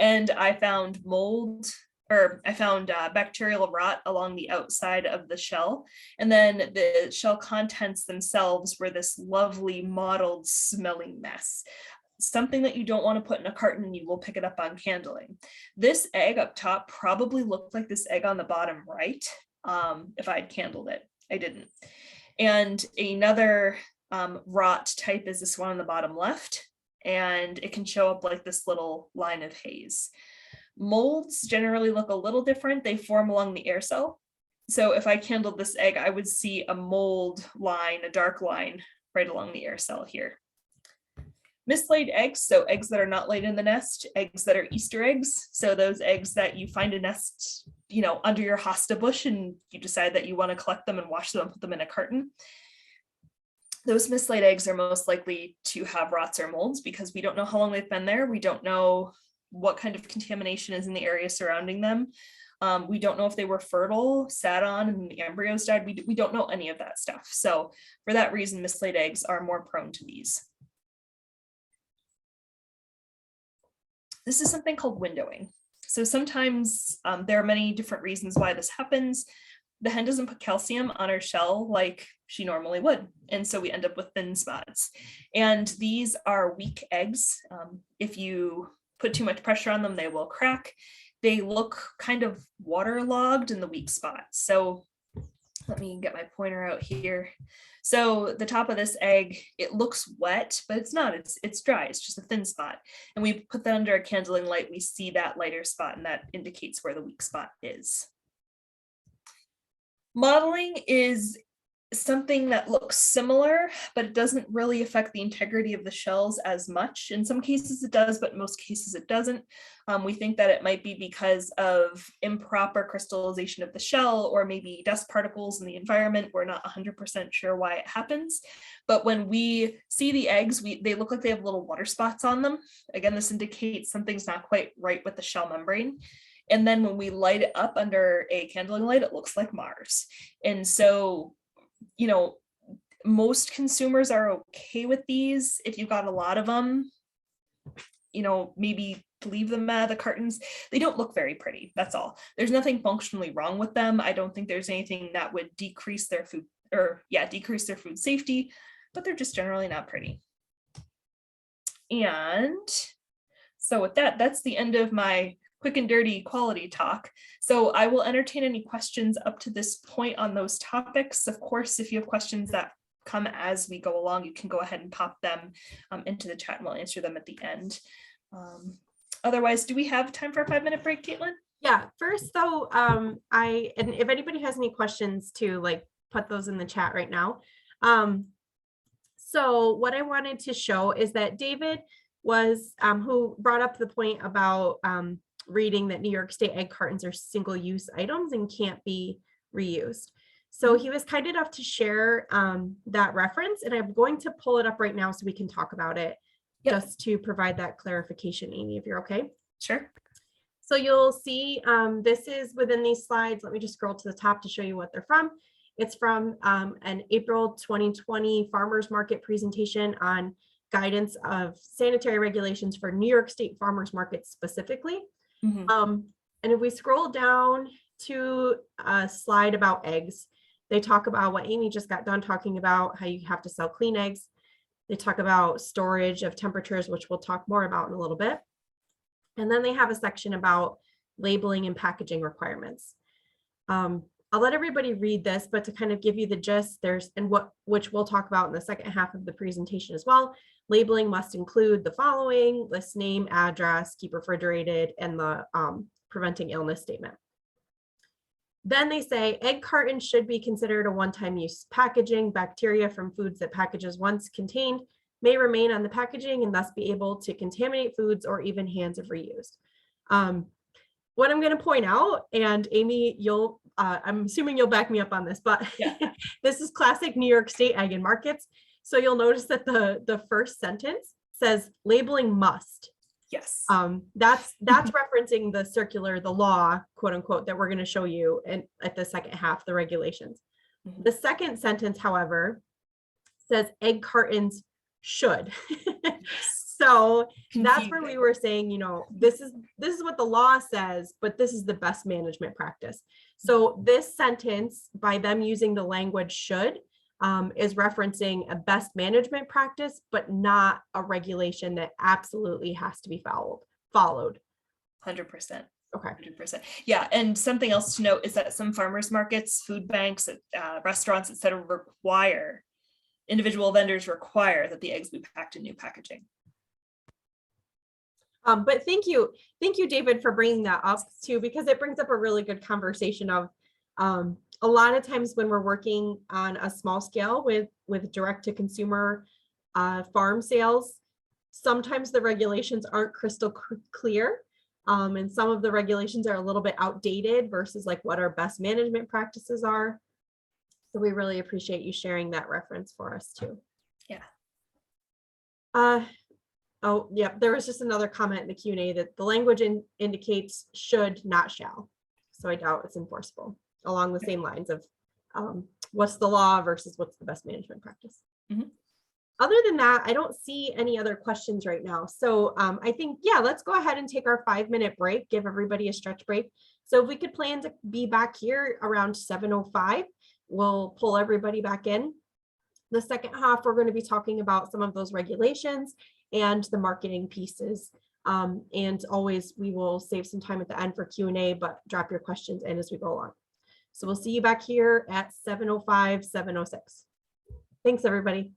And I found mold, or I found bacterial rot along the outside of the shell. And then the shell contents themselves were this lovely mottled smelling mess. Something that you don't want to put in a carton and you will pick it up on candling. This egg up top probably looked like this egg on the bottom right if I'd candled it. I didn't. And another rot type is this one on the bottom left, and it can show up like this little line of haze. Molds generally look a little different. They form along the air cell. So if I candled this egg, I would see a mold line, a dark line right along the air cell here. Mislaid eggs, so eggs that are not laid in the nest, eggs that are Easter eggs. So those eggs that you find a nest, you know, under your hosta bush and you decide that you want to collect them and wash them and put them in a carton. Those mislaid eggs are most likely to have rots or molds because we don't know how long they've been there. We don't know what kind of contamination is in the area surrounding them. We don't know if they were fertile, sat on, and the embryos died. We don't know any of that stuff. So for that reason, mislaid eggs are more prone to these. This is something called windowing. So sometimes there are many different reasons why this happens. The hen doesn't put calcium on her shell like she normally would. And so we end up with thin spots. And these are weak eggs. If you put too much pressure on them, they will crack. They look kind of waterlogged in the weak spots. So let me get my pointer out here. So the top of this egg, it looks wet, but it's not, it's dry, it's just a thin spot. And we put that under a candling light, we see that lighter spot, and that indicates where the weak spot is. Modeling is something that looks similar, but it doesn't really affect the integrity of the shells as much. In some cases it does, but in most cases it doesn't. We think that it might be because of improper crystallization of the shell or maybe dust particles in the environment. We're not 100% sure why it happens. But when we see the eggs, they look like they have little water spots on them. Again, this indicates something's not quite right with the shell membrane. And then when we light it up under a candling light, it looks like Mars. And so, you know, most consumers are okay with these. If you've got a lot of them, you know, maybe leave them out of the cartons. They don't look very pretty. That's all. There's nothing functionally wrong with them. I don't think there's anything that would decrease their food safety, but they're just generally not pretty. And so with that, that's the end of my quick and dirty quality talk. So I will entertain any questions up to this point on those topics. Of course, if you have questions that come as we go along, you can go ahead and pop them into the chat and we'll answer them at the end. Otherwise, do we have time for a 5-minute break, Caitlin? Yeah, first though, and if anybody has any questions to like put those in the chat right now. So what I wanted to show is that David was, who brought up the point about reading that New York State egg cartons are single-use items and can't be reused. So he was kind enough to share that reference, and I'm going to pull it up right now so we can talk about it. Yep. Just to provide that clarification, Amy, if you're okay. Sure. So you'll see this is within these slides. Let me just scroll to the top to show you what they're from. It's from an April 2020 farmers market presentation on guidance of sanitary regulations for New York State farmers markets specifically. And if we scroll down to a slide about eggs, they talk about what Amy just got done talking about, how you have to sell clean eggs. They talk about storage of temperatures, which we'll talk more about in a little bit. And then they have a section about labeling and packaging requirements. I'll let everybody read this, but to kind of give you the gist, which we'll talk about in the second half of the presentation as well. Labeling must include the following: list name, address, keep refrigerated, and the preventing illness statement. Then they say egg cartons should be considered a one-time use packaging. Bacteria from foods that packages once contained may remain on the packaging and thus be able to contaminate foods or even hands if reused. What I'm going to point out, and Amy, I'm assuming you'll back me up on this, but yeah. This is classic New York State egg and markets. So you'll notice that the first sentence says labeling must. Yes. That's referencing the circular, the law, quote unquote, that we're going to show you at the second half, the regulations. The second sentence, however, says egg cartons should. So that's where we were saying, this is what the law says, but this is the best management practice. So this sentence, by them using the language should, is referencing a best management practice, but not a regulation that absolutely has to be followed. 100%. Okay. 100%. Yeah. And something else to note is that some farmers markets, food banks, restaurants, etc., individual vendors require that the eggs be packed in new packaging. But thank you, David, for bringing that up too, because it brings up a really good conversation of a lot of times when we're working on a small scale with direct to consumer farm sales, sometimes the regulations aren't crystal clear. And some of the regulations are a little bit outdated versus like what our best management practices are. So we really appreciate you sharing that reference for us too. Yeah. Oh, yeah, there was just another comment in the Q&A that the language indicates should, not shall. So I doubt it's enforceable along the same lines of what's the law versus what's the best management practice. Other than that, I don't see any other questions right now. So I think, yeah, let's go ahead and take our 5-minute break, give everybody a stretch break. So if we could plan to be back here around 7:05, we'll pull everybody back in. The second half, we're going to be talking about some of those regulations and the marketing pieces. And always, we will save some time at the end for Q&A, but drop your questions in as we go along. So we'll see you back here at 7:05, 7:06. Thanks, everybody.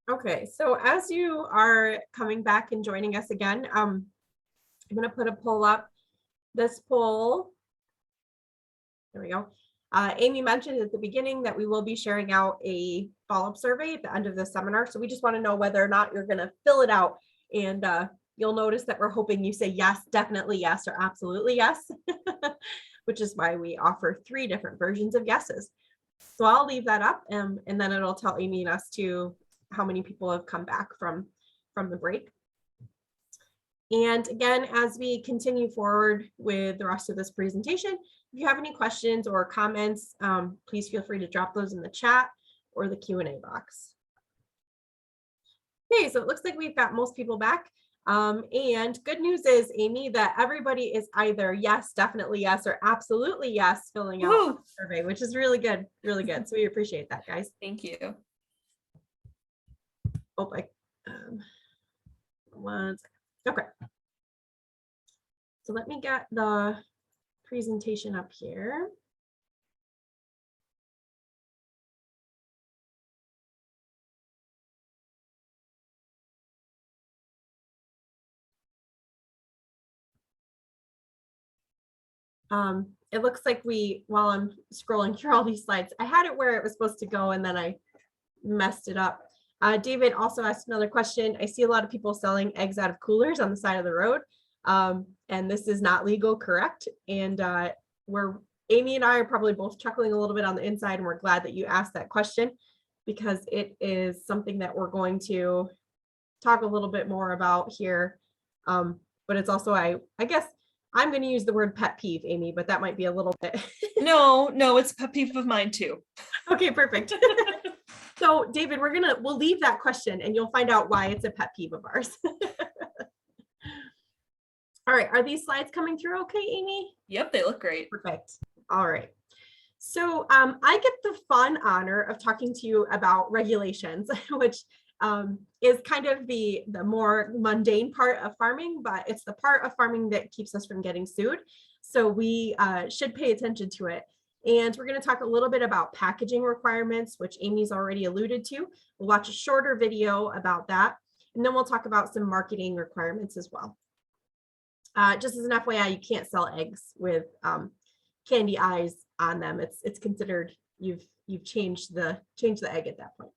Okay, so as you are coming back and joining us again, I'm going to put a poll up. This poll, there we go. Amy mentioned at the beginning that we will be sharing out a follow-up survey at the end of the seminar. So we just want to know whether or not you're going to fill it out. And you'll notice that we're hoping you say yes, definitely yes, or absolutely yes, which is why we offer 3 different versions of yeses. So I'll leave that up and then it'll tell Amy and us to how many people have come back from the break. And again, as we continue forward with the rest of this presentation, if you have any questions or comments, please feel free to drop those in the chat or the Q&A box. Okay, so it looks like we've got most people back. And good news is, Amy, that everybody is either yes, definitely yes, or absolutely yes, filling out the survey, which is really good, really good. So we appreciate that, guys. Thank you. Oh, one second. Okay. So let me get the presentation up here. It looks like while I'm scrolling through all these slides, I had it where it was supposed to go and then I messed it up. David also asked another question. I see a lot of people selling eggs out of coolers on the side of the road. And this is not legal, correct? And Amy and I are probably both chuckling a little bit on the inside, and we're glad that you asked that question because it is something that we're going to talk a little bit more about here. But it's also, I guess I'm going to use the word pet peeve, Amy, but that might be a little bit. No, it's a pet peeve of mine too. Okay, perfect. So David, we'll leave that question and you'll find out why it's a pet peeve of ours. All right, are these slides coming through okay, Amy? Yep, they look great. Perfect. All right. So I get the fun honor of talking to you about regulations, which is kind of the more mundane part of farming, but it's the part of farming that keeps us from getting sued. So we should pay attention to it. And we're going to talk a little bit about packaging requirements, which Amy's already alluded to. We'll watch a shorter video about that. And then we'll talk about some marketing requirements as well. Just as an FYI, you can't sell eggs with candy eyes on them. It's considered you've changed the egg at that point.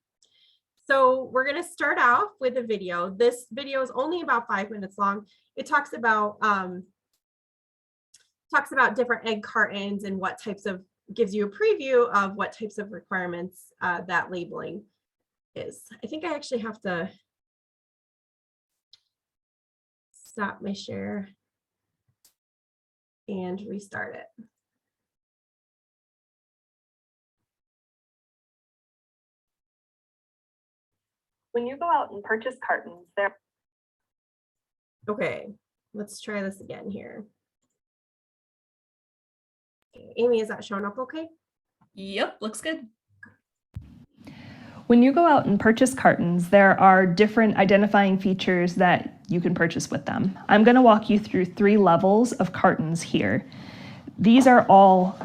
So we're going to start off with a video. This video is only about 5 minutes long. It talks about different egg cartons and what types of, gives you a preview of what types of requirements that labeling is. I think I actually have to stop my share and restart it. When you go out and purchase cartons, Okay, let's try this again here. Okay, Amy, is that showing up okay? Yep, looks good. When you go out and purchase cartons, there are different identifying features that you can purchase with them. I'm going to walk you through 3 levels of cartons here. These are all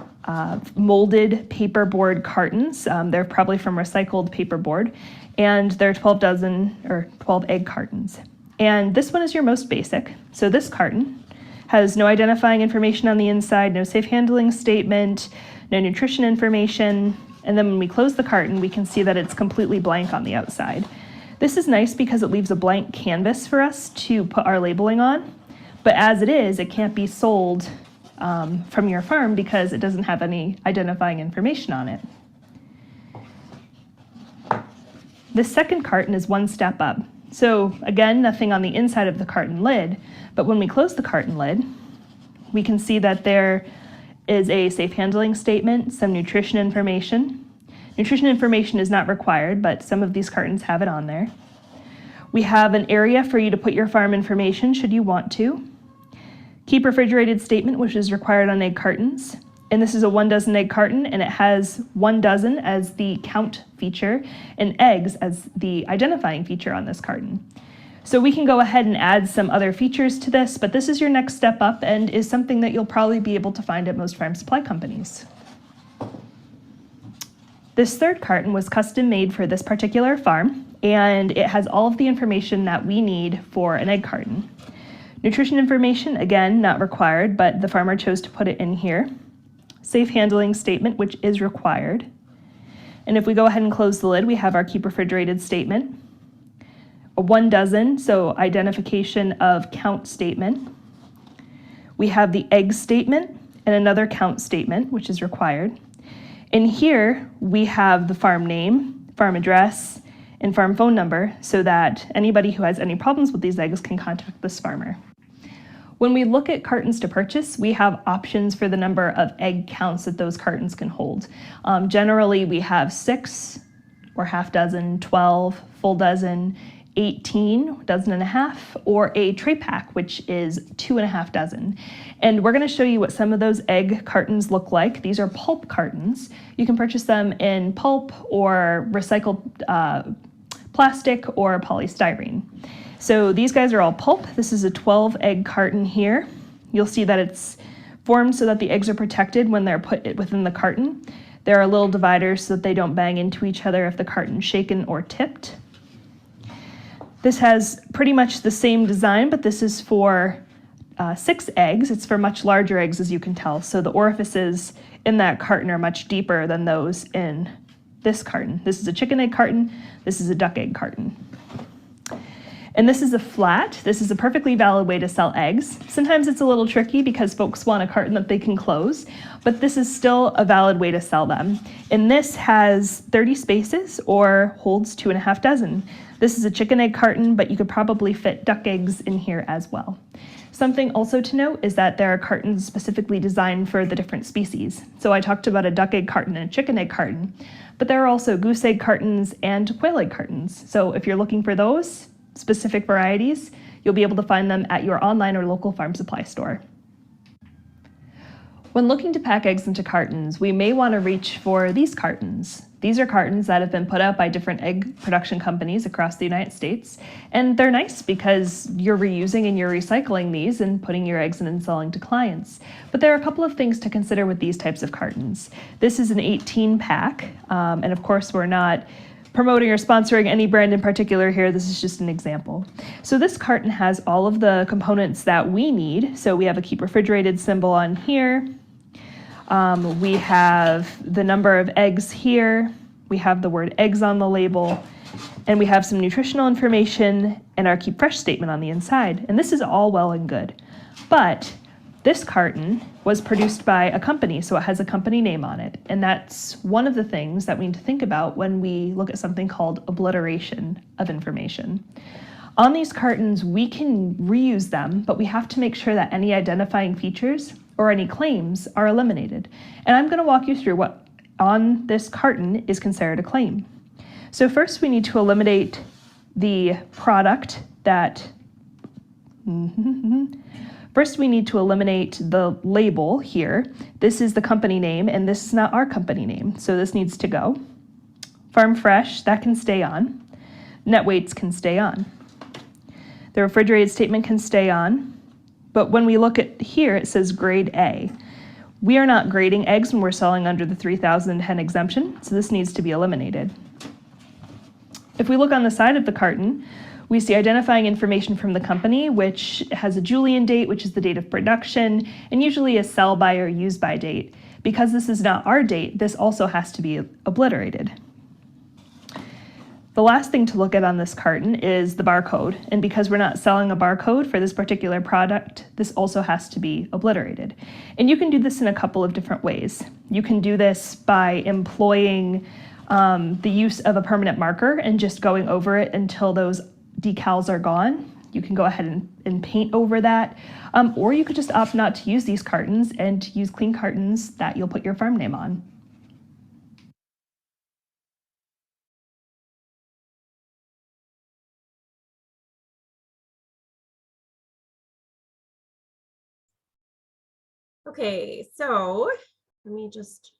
molded paperboard cartons. They're probably from recycled paperboard, and they're 12 egg cartons. And this one is your most basic. So this carton has no identifying information on the inside, no safe handling statement, no nutrition information. And then when we close the carton, we can see that it's completely blank on the outside. This is nice because it leaves a blank canvas for us to put our labeling on. But as it is, it can't be sold from your farm because it doesn't have any identifying information on it. The second carton is one step up. So again, nothing on the inside of the carton lid, but when we close the carton lid, we can see that there is a safe handling statement, some nutrition information. Nutrition information is not required, but some of these cartons have it on there. We have an area for you to put your farm information should you want to. Keep refrigerated statement, which is required on egg cartons. And this is a 1 dozen egg carton, and it has 1 dozen as the count feature and eggs as the identifying feature on this carton. So we can go ahead and add some other features to this, but this is your next step up and is something that you'll probably be able to find at most farm supply companies. This third carton was custom made for this particular farm, and it has all of the information that we need for an egg carton. Nutrition information, again, not required, but the farmer chose to put it in here. Safe handling statement, which is required. And if we go ahead and close the lid, we have our keep refrigerated statement. A 1 dozen, so identification of count statement. We have the egg statement and another count statement, which is required. In here, we have the farm name, farm address, and farm phone number so that anybody who has any problems with these eggs can contact this farmer. When we look at cartons to purchase, we have options for the number of egg counts that those cartons can hold. Generally, we have 6 or half dozen, 12, full dozen, 18, dozen and a half, or a tray pack, which is 2.5 dozen. And we're going to show you what some of those egg cartons look like. These are pulp cartons. You can purchase them in pulp or recycled plastic or polystyrene. So these guys are all pulp. This is a 12 egg carton here. You'll see that it's formed so that the eggs are protected when they're put within the carton. There are little dividers so that they don't bang into each other if the carton's shaken or tipped. This has pretty much the same design, but this is for 6 eggs. It's for much larger eggs, as you can tell. So the orifices in that carton are much deeper than those in this carton. This is a chicken egg carton. This is a duck egg carton. And this is a flat. This is a perfectly valid way to sell eggs. Sometimes it's a little tricky because folks want a carton that they can close, but this is still a valid way to sell them. And this has 30 spaces or holds 2.5 dozen. This is a chicken egg carton, but you could probably fit duck eggs in here as well. Something also to note is that there are cartons specifically designed for the different species. So I talked about a duck egg carton and a chicken egg carton, but there are also goose egg cartons and quail egg cartons. So if you're looking for those specific varieties, you'll be able to find them at your online or local farm supply store. When looking to pack eggs into cartons, we may want to reach for these cartons. These are cartons that have been put out by different egg production companies across the United States, and they're nice because you're reusing and you're recycling these and putting your eggs in and selling to clients. But there are a couple of things to consider with these types of cartons. This is an 18 pack, and of course we're not promoting or sponsoring any brand in particular here. This is just an example. So this carton has all of the components that we need. So we have a keep refrigerated symbol on here. We have the number of eggs here. We have the word eggs on the label, and we have some nutritional information and our keep fresh statement on the inside. And this is all well and good, but this carton was produced by a company, so it has a company name on it. And that's one of the things that we need to think about when we look at something called obliteration of information. On these cartons, we can reuse them, but we have to make sure that any identifying features or any claims are eliminated. And I'm going to walk you through what on this carton is considered a claim. So first we need to eliminate the product that First, we need to eliminate the label here. This is the company name, and this is not our company name, so this needs to go. Farm Fresh, that can stay on. Net weights can stay on. The refrigerated statement can stay on, but when we look at here, it says grade A. We are not grading eggs when we're selling under the 3,000 hen exemption, so this needs to be eliminated. If we look on the side of the carton, we see identifying information from the company, which has a Julian date, which is the date of production, and usually a sell by or use by date. Because this is not our date, this also has to be obliterated. The last thing to look at on this carton is the barcode, and because we're not selling a barcode for this particular product, this also has to be obliterated. And you can do this in a couple of different ways. You can do this by employing the use of a permanent marker and just going over it until those decals are gone. You can go ahead and paint over that, or you could just opt not to use these cartons and use clean cartons that you'll put your farm name on. Okay, so let me just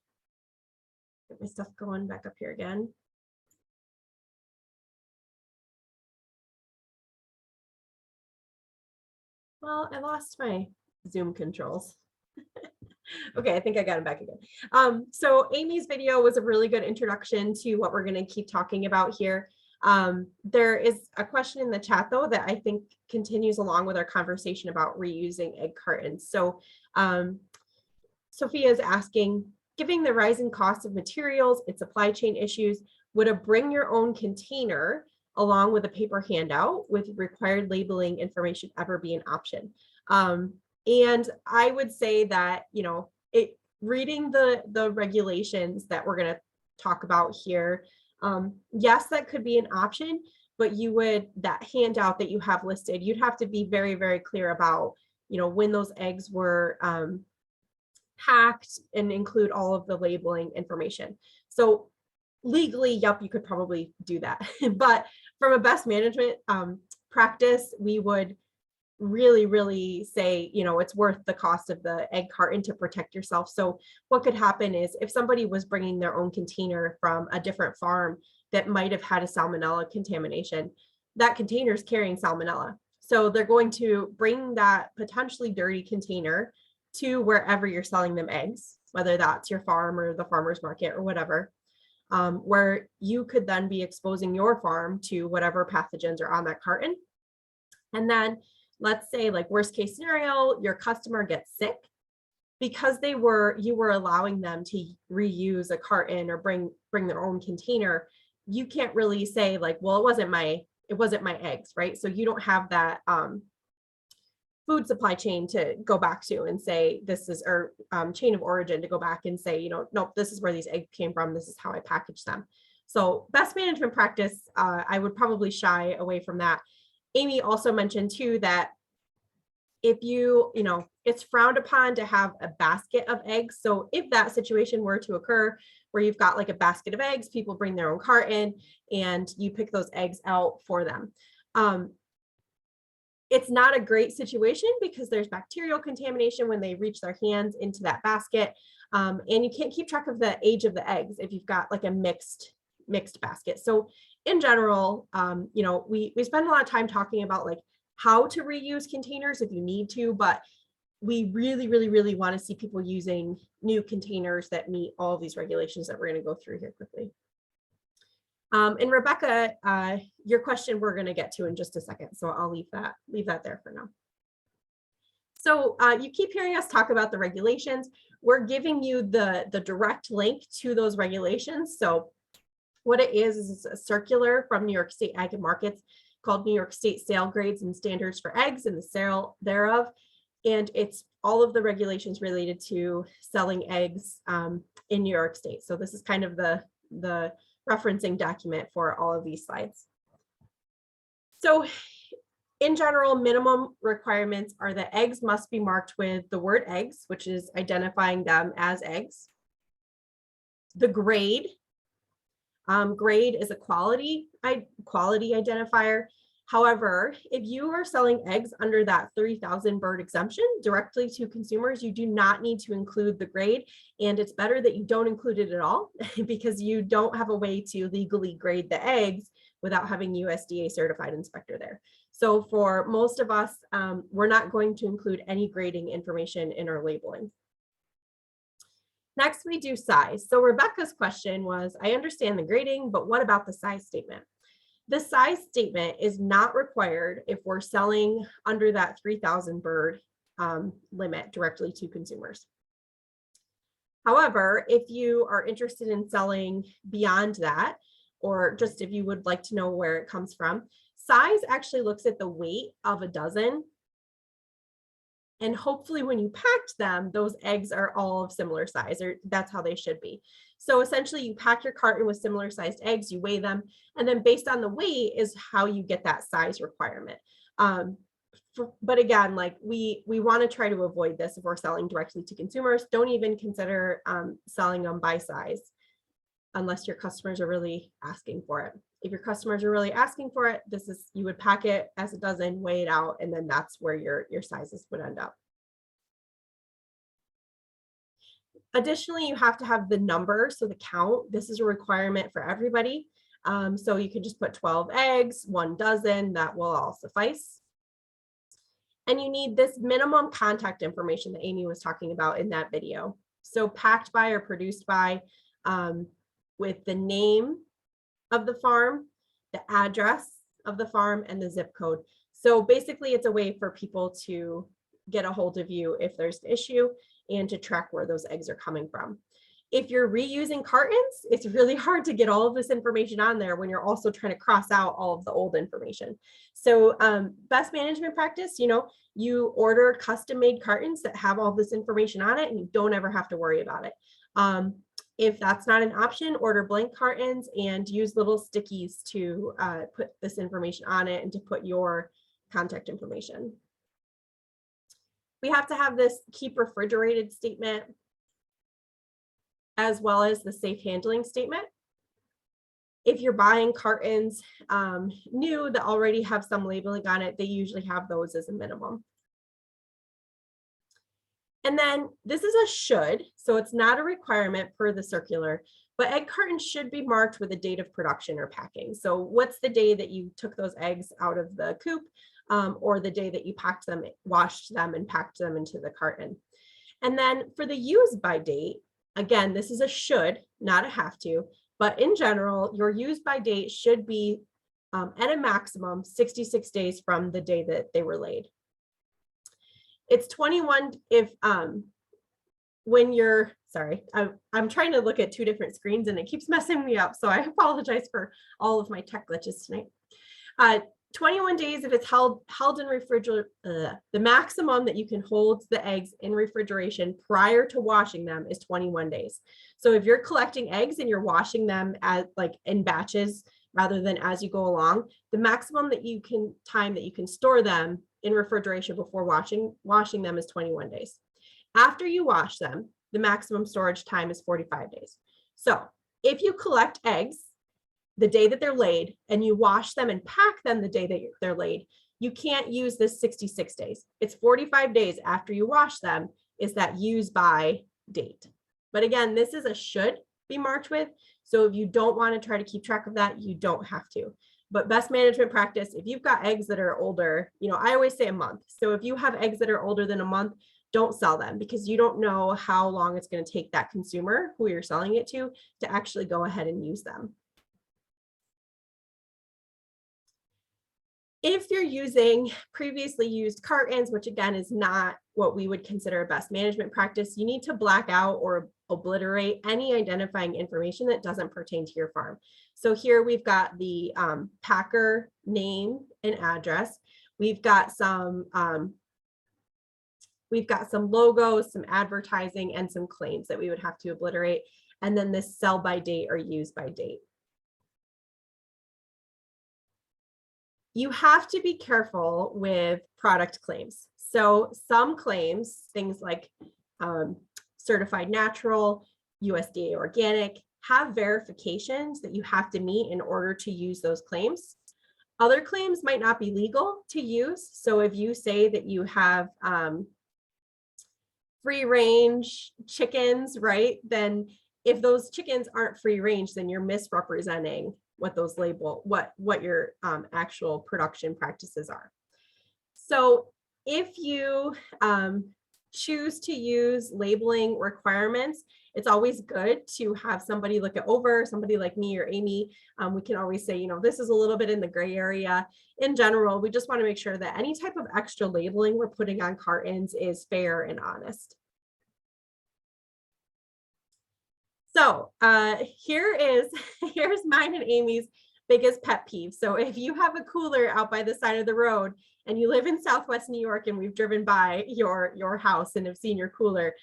get my stuff going back up here again. Well, I lost my Zoom controls. Okay, I think I got it back again. So Amy's video was a really good introduction to what we're going to keep talking about here. There is a question in the chat though that I think continues along with our conversation about reusing egg cartons. So Sophia is asking, given the rising cost of materials and supply chain issues, would a bring your own container along with a paper handout with required labeling information ever be an option? And I would say that, you know, reading the regulations that we're going to talk about here, yes, that could be an option, but that handout that you have listed, you'd have to be very, very clear about, you know, when those eggs were packed and include all of the labeling information. So legally, yep, you could probably do that. But from a best management practice, we would really say, you know, it's worth the cost of the egg carton to protect yourself. So what could happen is if somebody was bringing their own container from a different farm that might have had a salmonella contamination, that container is carrying salmonella. So they're going to bring that potentially dirty container to wherever you're selling them eggs, whether that's your farm or the farmer's market or whatever, where you could then be exposing your farm to whatever pathogens are on that carton. And then let's say, like, worst case scenario, your customer gets sick because you were allowing them to reuse a carton or bring their own container. You can't really say like, well, it wasn't my eggs, right? So you don't have that food supply chain to go back to and say this is, or chain of origin to go back and say, you know, nope, this is where these eggs came from. This is how I packaged them. So best management practice, I would probably shy away from that. Amy also mentioned too that if you know, it's frowned upon to have a basket of eggs. So if that situation were to occur where you've got like a basket of eggs, people bring their own carton and you pick those eggs out for them. It's not a great situation because there's bacterial contamination when they reach their hands into that basket. And you can't keep track of the age of the eggs if you've got like a mixed basket. So in general, you know, we spend a lot of time talking about like how to reuse containers if you need to, but we really want to see people using new containers that meet all of these regulations that we're going to go through here quickly. And Rebecca, your question we're going to get to in just a second, so I'll leave that there for now. So you keep hearing us talk about the regulations. We're giving you the direct link to those regulations. So what it is a circular from New York State Ag and Markets called New York State Sale Grades and Standards for Eggs and the Sale thereof. And it's all of the regulations related to selling eggs in New York State. So this is kind of the referencing document for all of these slides. So in general, minimum requirements are that eggs must be marked with the word eggs, which is identifying them as eggs. The grade. Grade is a quality identifier. However, if you are selling eggs under that 30,000 bird exemption directly to consumers, you do not need to include the grade, and it's better that you don't include it at all because you don't have a way to legally grade the eggs without having USDA certified inspector there. So for most of us, we're not going to include any grading information in our labeling. Next, we do size. So Rebecca's question was, I understand the grading, but what about the size statement? The size statement is not required if we're selling under that 3,000 bird limit directly to consumers. However, if you are interested in selling beyond that, or just if you would like to know where it comes from, size actually looks at the weight of a dozen. And hopefully when you packed them, those eggs are all of similar size, or that's how they should be. So essentially you pack your carton with similar sized eggs, you weigh them, and then based on the weight is how you get that size requirement. But again, like we want to try to avoid this if we're selling directly to consumers. Don't even consider selling them by size unless your customers are really asking for it. If your customers are really asking for it, you would pack it as a dozen, weigh it out, and then that's where your sizes would end up. Additionally, you have to have the number, so the count. This is a requirement for everybody. So you can just put 12 eggs, 1 dozen, that will all suffice. And you need this minimum contact information that Amy was talking about in that video. So packed by or produced by, with the name of the farm, the address of the farm, and the zip code. So basically it's a way for people to get a hold of you if there's an issue and to track where those eggs are coming from. If you're reusing cartons, it's really hard to get all of this information on there when you're also trying to cross out all of the old information. So best management practice, you order custom made cartons that have all this information on it and you don't ever have to worry about it. If that's not an option, order blank cartons and use little stickies to put this information on it and to put your contact information. We have to have this keep refrigerated statement, as well as the safe handling statement. If you're buying cartons new that already have some labeling on it, they usually have those as a minimum. And then this is a should, so it's not a requirement per the circular, but egg cartons should be marked with a date of production or packing. So what's the day that you took those eggs out of the coop, or the day that you packed them, washed them, and packed them into the carton. And then for the use by date, again, this is a should, not a have to, but in general, your use by date should be at a maximum 66 days from the day that they were laid. It's 21 if when you're, sorry, I'm trying to look at two different screens and it keeps messing me up. So I apologize for all of my tech glitches tonight. 21 days if it's held in refrigerator. The maximum that you can hold the eggs in refrigeration prior to washing them is 21 days. So if you're collecting eggs and you're washing them as like in batches rather than as you go along, the maximum that you can time that you can store them in refrigeration before washing them is 21 days. After you wash them, the maximum storage time is 45 days. So if you collect eggs the day that they're laid and you wash them and pack them the day that they're laid, you can't use this 66 days. It's 45 days after you wash them is that use by date. But again, this is a should be marked with. So if you don't want to try to keep track of that, you don't have to. But best management practice, if you've got eggs that are older, I always say a month. So if you have eggs that are older than a month, don't sell them because you don't know how long it's going to take that consumer who you're selling it to actually go ahead and use them. If you're using previously used cartons, which again is not what we would consider a best management practice, you need to black out or obliterate any identifying information that doesn't pertain to your farm. So here we've got the packer name and address. We've got some logos, some advertising, and some claims that we would have to obliterate. And then this sell by date or use by date. You have to be careful with product claims. So some claims, things like certified natural, USDA organic, have verifications that you have to meet in order to use those claims. Other claims might not be legal to use. So if you say that you have free range chickens, right? Then if those chickens aren't free range, then you're misrepresenting what those label, what your actual production practices are. So if you choose to use labeling requirements, it's always good to have somebody look it over, somebody like me or Amy. We can always say, this is a little bit in the gray area. In general, we just want to make sure that any type of extra labeling we're putting on cartons is fair and honest. So here's mine and Amy's biggest pet peeve. So if you have a cooler out by the side of the road and you live in Southwest New York and we've driven by your house and have seen your cooler,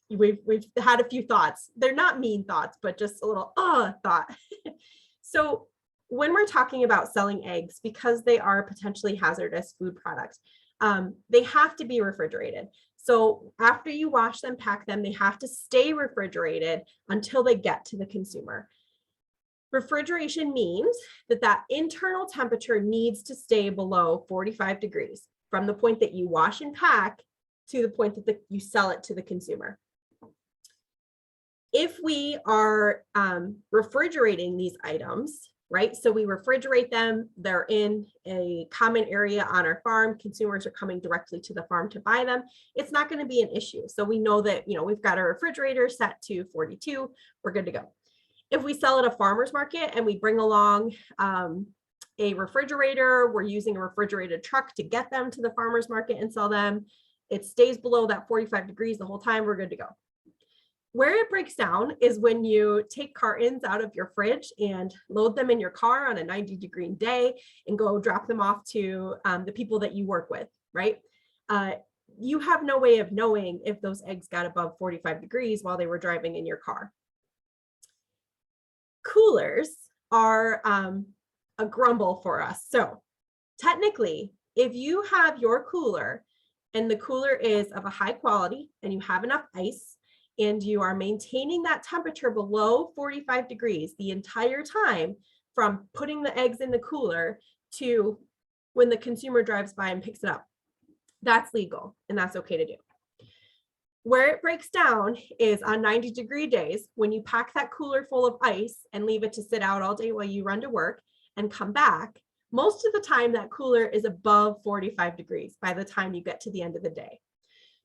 we've had a few thoughts. They're not mean thoughts, but just a little thought. So when we're talking about selling eggs, because they are potentially hazardous food products, they have to be refrigerated. So after you wash them, pack them, they have to stay refrigerated until they get to the consumer. Refrigeration means that internal temperature needs to stay below 45 degrees from the point that you wash and pack to the point that you sell it to the consumer. If we are refrigerating these items, right? So we refrigerate them, they're in a common area on our farm, consumers are coming directly to the farm to buy them, it's not going to be an issue. So we know that, we've got our refrigerator set to 42, we're good to go. If we sell at a farmer's market and we bring along a refrigerator, we're using a refrigerated truck to get them to the farmer's market and sell them, it stays below that 45 degrees the whole time, we're good to go. Where it breaks down is when you take cartons out of your fridge and load them in your car on a 90-degree day and go drop them off to the people that you work with, right? You have no way of knowing if those eggs got above 45 degrees while they were driving in your car. Coolers are a grumble for us. So technically, if you have your cooler and the cooler is of a high quality and you have enough ice and you are maintaining that temperature below 45 degrees the entire time from putting the eggs in the cooler to when the consumer drives by and picks it up, that's legal and that's okay to do. Where it breaks down is on 90-degree days, when you pack that cooler full of ice and leave it to sit out all day while you run to work and come back, most of the time that cooler is above 45 degrees by the time you get to the end of the day.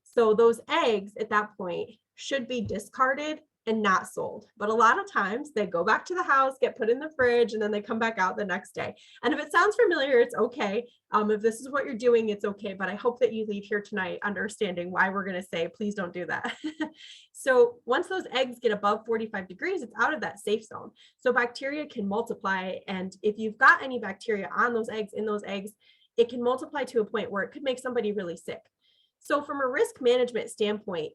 So those eggs at that point should be discarded and not sold. But a lot of times they go back to the house, get put in the fridge, and then they come back out the next day. And if it sounds familiar, it's okay. If this is what you're doing, it's okay. But I hope that you leave here tonight understanding why we're going to say, please don't do that. So once those eggs get above 45 degrees, it's out of that safe zone. So bacteria can multiply. And if you've got any bacteria on those eggs, in those eggs, it can multiply to a point where it could make somebody really sick. So from a risk management standpoint,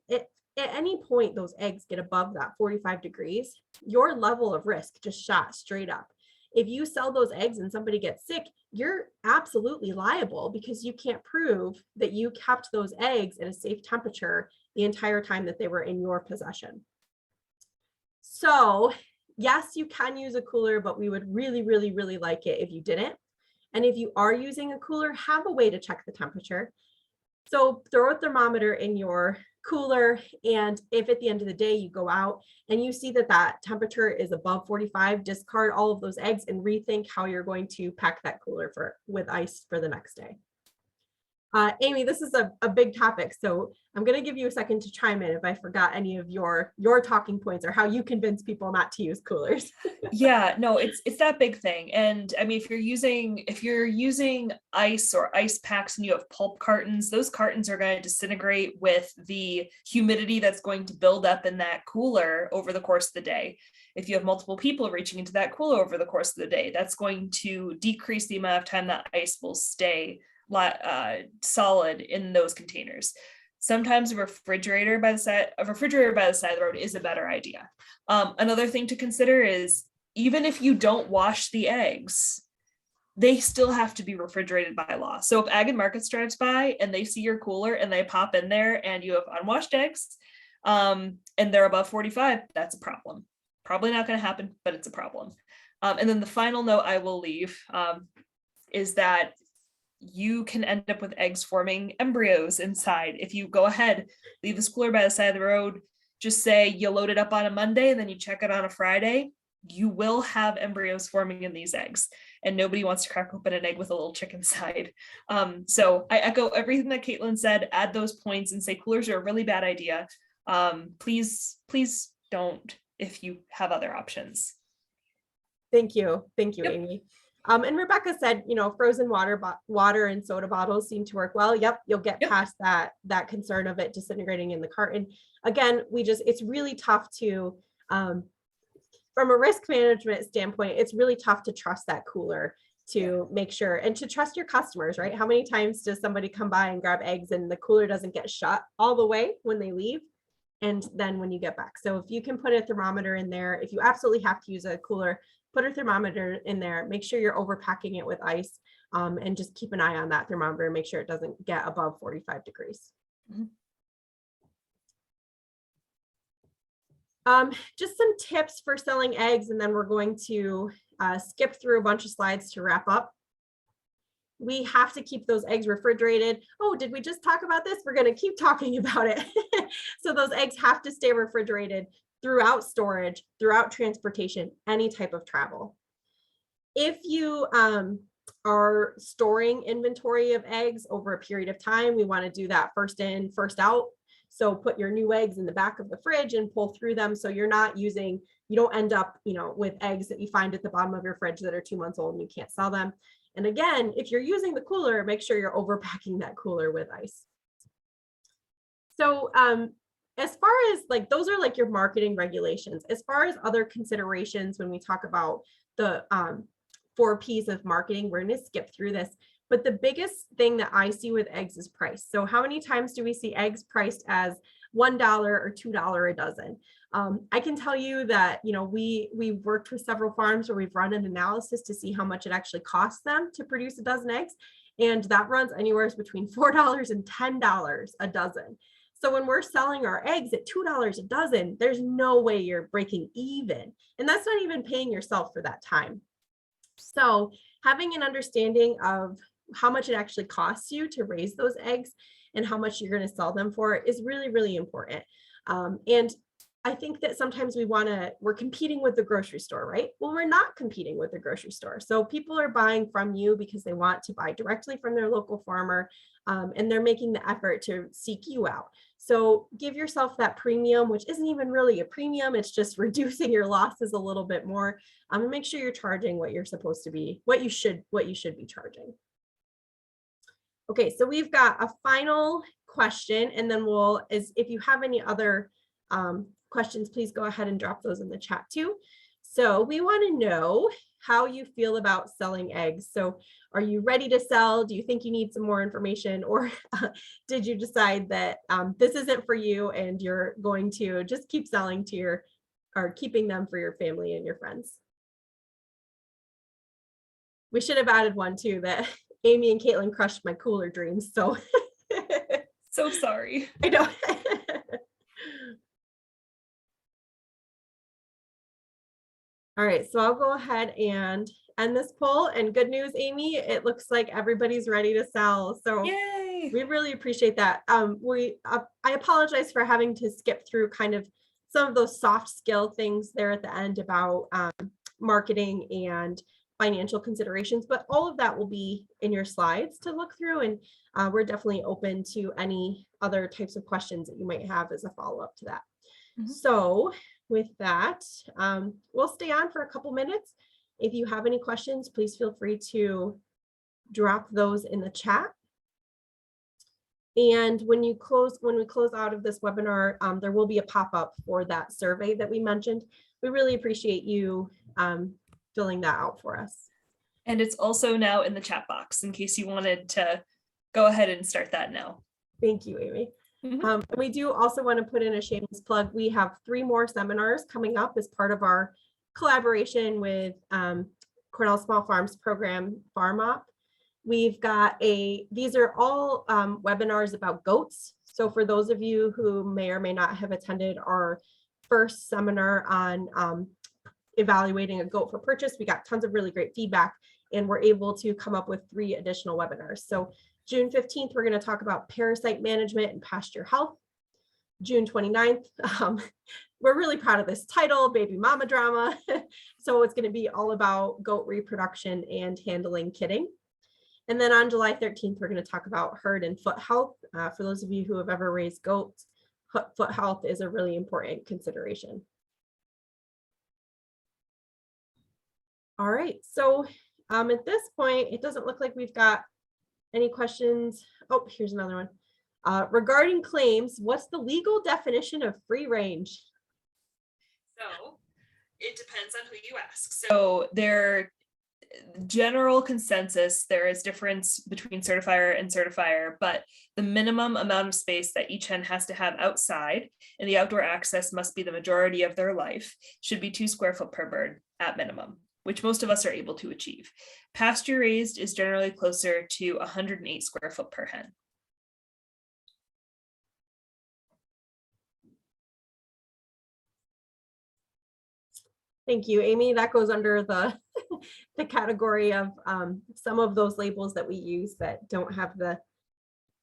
at any point those eggs get above that 45 degrees, your level of risk just shot straight up. If you sell those eggs and somebody gets sick, you're absolutely liable because you can't prove that you kept those eggs at a safe temperature the entire time that they were in your possession. So yes, you can use a cooler, but we would really, really, really like it if you didn't. And if you are using a cooler, have a way to check the temperature. So throw a thermometer in your cooler, and if at the end of the day you go out and you see that that temperature is above 45, discard all of those eggs and rethink how you're going to pack that cooler with ice for the next day. Amy, this is a big topic, so I'm going to give you a second to chime in if I forgot any of your talking points or how you convince people not to use coolers. Yeah, no, it's that big thing. And I mean, if you're using ice or ice packs and you have pulp cartons, those cartons are going to disintegrate with the humidity that's going to build up in that cooler over the course of the day. If you have multiple people reaching into that cooler over the course of the day, that's going to decrease the amount of time that ice will stay solid in those containers. Sometimes a refrigerator by the side of the road is a better idea. Another thing to consider is even if you don't wash the eggs, they still have to be refrigerated by law. So if Ag and Markets drives by and they see your cooler and they pop in there and you have unwashed eggs and they're above 45, that's a problem. Probably not going to happen, but it's a problem. And then the final note I will leave is that you can end up with eggs forming embryos inside. If you go ahead, leave this cooler by the side of the road, just say you load it up on a Monday and then you check it on a Friday, you will have embryos forming in these eggs. And nobody wants to crack open an egg with a little chick inside. So I echo everything that Caitlin said, add those points and say coolers are a really bad idea. Please don't if you have other options. Thank you. Thank you, Yep. Amy. And Rebecca said, frozen water and soda bottles seem to work well. Yep, you'll get past that concern of it disintegrating in the carton. Again, it's really tough to, from a risk management standpoint, it's really tough to trust that cooler to make sure and to trust your customers, right? How many times does somebody come by and grab eggs and the cooler doesn't get shut all the way when they leave? And then when you get back. So if you can put a thermometer in there, if you absolutely have to use a cooler, put a thermometer in there, make sure you're overpacking it with ice, and just keep an eye on that thermometer and make sure it doesn't get above 45 degrees. Mm-hmm. Just some tips for selling eggs, and then we're going to skip through a bunch of slides to wrap up. We have to keep those eggs refrigerated. Oh, did we just talk about this? We're going to keep talking about it. So those eggs have to stay refrigerated throughout storage, throughout transportation, any type of travel. If you are storing inventory of eggs over a period of time, we want to do that first in, first out. So put your new eggs in the back of the fridge and pull through them so you're not using you don't end up, with eggs that you find at the bottom of your fridge that are 2 months old and you can't sell them. And again, if you're using the cooler, make sure you're overpacking that cooler with ice. So as far as like, those are like your marketing regulations. As far as other considerations, when we talk about the 4 Ps of marketing, we're going to skip through this. But the biggest thing that I see with eggs is price. So how many times do we see eggs priced as $1 or $2 a dozen? I can tell you that, we've worked with several farms where we've run an analysis to see how much it actually costs them to produce a dozen eggs. And that runs anywhere between $4 and $10 a dozen. So when we're selling our eggs at $2 a dozen, there's no way you're breaking even. And that's not even paying yourself for that time. So having an understanding of how much it actually costs you to raise those eggs and how much you're going to sell them for is really, really important. And I think that sometimes we're competing with the grocery store, right? Well, we're not competing with the grocery store. So people are buying from you because they want to buy directly from their local farmer, and they're making the effort to seek you out. So give yourself that premium, which isn't even really a premium. It's just reducing your losses a little bit more. And make sure you're charging what you're supposed to be, what you should be charging. Okay, so we've got a final question, and then if you have any other questions, please go ahead and drop those in the chat too. So we want to know how you feel about selling eggs. So are you ready to sell? Do you think you need some more information, or did you decide that this isn't for you and you're going to just keep selling or keeping them for your family and your friends? We should have added one too, that Amy and Caitlin crushed my cooler dreams. So So sorry. I know. All right, so I'll go ahead and end this poll. And good news, Amy, it looks like everybody's ready to sell. So Yay! We really appreciate that. I apologize for having to skip through kind of some of those soft skill things there at the end about marketing and financial considerations, but all of that will be in your slides to look through. And we're definitely open to any other types of questions that you might have as a follow-up to that. Mm-hmm. So with that, we'll stay on for a couple minutes. If you have any questions, please feel free to drop those in the chat. And when we close out of this webinar, there will be a pop-up for that survey that we mentioned. We really appreciate you filling that out for us. And it's also now in the chat box in case you wanted to go ahead and start that now. Thank you, Amy. Mm-hmm. We do also want to put in a shameless plug. We have 3 more seminars coming up as part of our collaboration with Cornell Small Farms program, Farm Op. We've got these are all webinars about goats. So for those of you who may or may not have attended our first seminar on evaluating a goat for purchase, we got tons of really great feedback, and we're able to come up with 3 additional webinars. So June 15th, we're going to talk about parasite management and pasture health. June 29th, we're really proud of this title, Baby Mama Drama. So it's going to be all about goat reproduction and handling kidding. And then on July 13th, we're going to talk about herd and foot health. For those of you who have ever raised goats, foot health is a really important consideration. All right, so at this point, it doesn't look like we've got any questions. Oh, here's another one. Regarding claims, what's the legal definition of free range? So it depends on who you ask. So their general consensus, there is difference between certifier and certifier, but the minimum amount of space that each hen has to have outside and the outdoor access must be the majority of their life, should be 2 square foot per bird at minimum, which most of us are able to achieve. Pasture raised is generally closer to 108 square foot per hen. Thank you, Amy. That goes under the category of some of those labels that we use that don't have the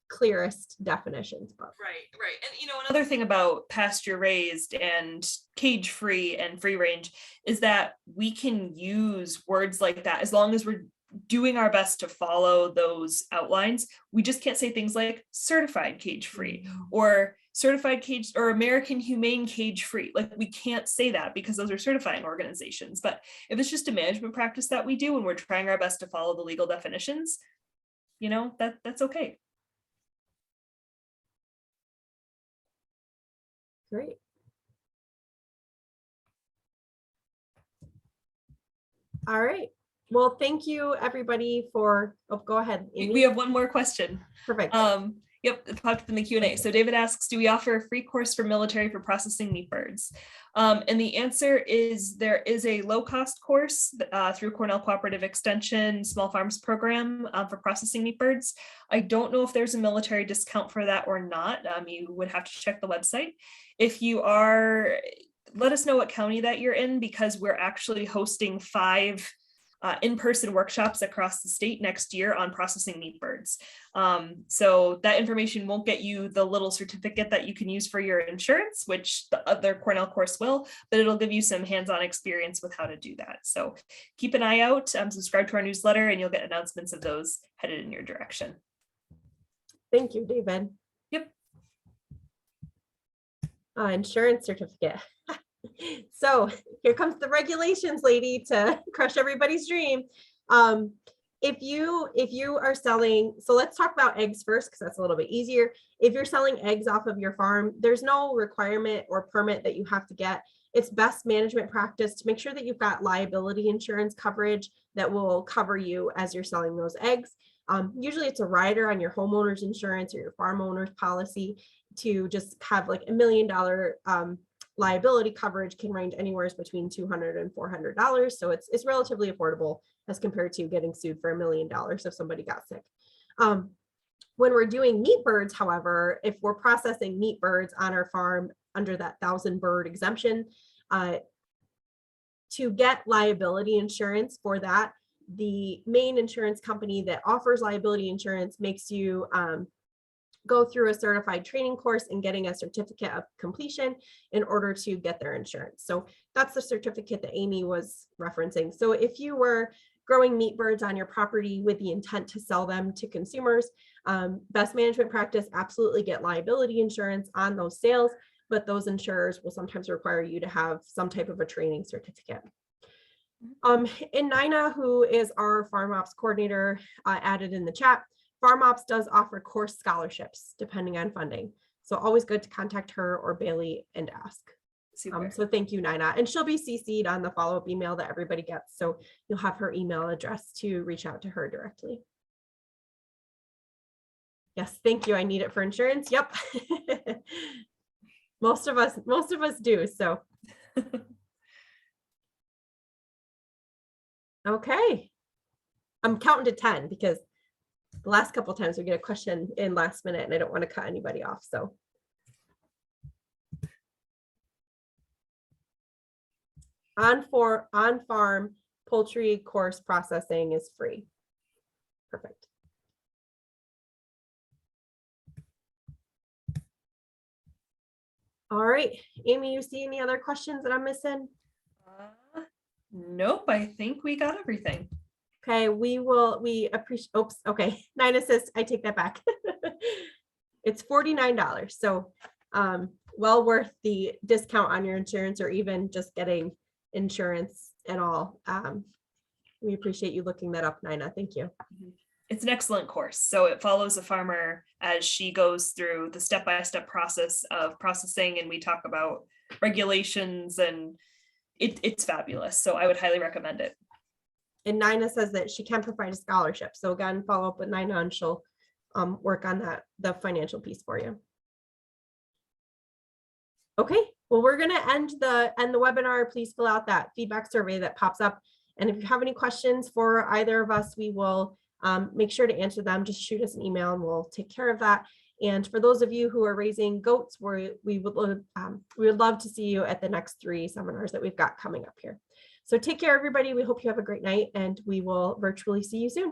clearest definitions. But. Right. And another thing about pasture raised and cage free and free range is that we can use words like that as long as we're doing our best to follow those outlines. We just can't say things like certified cage free or certified cage or American Humane Cage Free. Like we can't say that because those are certifying organizations. But if it's just a management practice that we do and we're trying our best to follow the legal definitions, you know, that's okay. Great. All right. Well, thank you everybody for, oh, go ahead, Amy. We have one more question. Perfect. Yep, it popped up in the Q&A. So David asks, do we offer a free course for military for processing meat birds? And the answer is there is a low-cost course through Cornell Cooperative Extension Small Farms Program for processing meat birds. I don't know if there's a military discount for that or not. You would have to check the website. If you are, let us know what county that you're in, because we're actually hosting 5 in-person workshops across the state next year on processing meat birds. So that information won't get you the little certificate that you can use for your insurance, which the other Cornell course will, but it'll give you some hands-on experience with how to do that. So keep an eye out, subscribe to our newsletter, and you'll get announcements of those headed in your direction. Thank you, David. Yep. Insurance certificate. So here comes the regulations, lady, to crush everybody's dream. If you are selling, so let's talk about eggs first, because that's a little bit easier. If you're selling eggs off of your farm, there's no requirement or permit that you have to get. It's best management practice to make sure that you've got liability insurance coverage that will cover you as you're selling those eggs. Usually it's a rider on your homeowner's insurance or your farm owner's policy to just have like $1 million liability coverage. Can range anywhere between $200 and $400. So it's relatively affordable as compared to getting sued for $1 million if somebody got sick. When we're doing meat birds, however, if we're processing meat birds on our farm under that 1,000 bird exemption, to get liability insurance for that, the main insurance company that offers liability insurance makes you go through a certified training course and getting a certificate of completion in order to get their insurance. So that's the certificate that Amy was referencing. So if you were growing meat birds on your property with the intent to sell them to consumers, best management practice, absolutely get liability insurance on those sales, but those insurers will sometimes require you to have some type of a training certificate. And Nina, who is our farm ops coordinator, added in the chat, Farm Ops does offer course scholarships depending on funding. So always good to contact her or Bailey and ask. So thank you, Nina. And she'll be CC'd on the follow-up email that everybody gets. So you'll have her email address to reach out to her directly. Yes, thank you. I need it for insurance. Yep. Most of us do. So. Okay. I'm counting to 10 because the last couple of times we get a question in last minute and I don't want to cut anybody off. So. On-farm poultry course processing is free. Perfect. All right, Amy, you see any other questions that I'm missing? Nope, I think we got everything. Okay, we appreciate, oops, okay. Nina says, I take that back. It's $49. So well worth the discount on your insurance or even just getting insurance at all. We appreciate you looking that up, Nina. Thank you. It's an excellent course. So it follows a farmer as she goes through the step-by-step process of processing, and we talk about regulations, and it's fabulous. So I would highly recommend it. And Nina says that she can provide a scholarship. So again, follow up with Nina and she'll work on that, the financial piece for you. Okay, well, we're gonna end the webinar. Please fill out that feedback survey that pops up. And if you have any questions for either of us, we will make sure to answer them. Just shoot us an email and we'll take care of that. And for those of you who are raising goats, we would love to see you at the next 3 seminars that we've got coming up here. So take care, everybody. We hope you have a great night and we will virtually see you soon.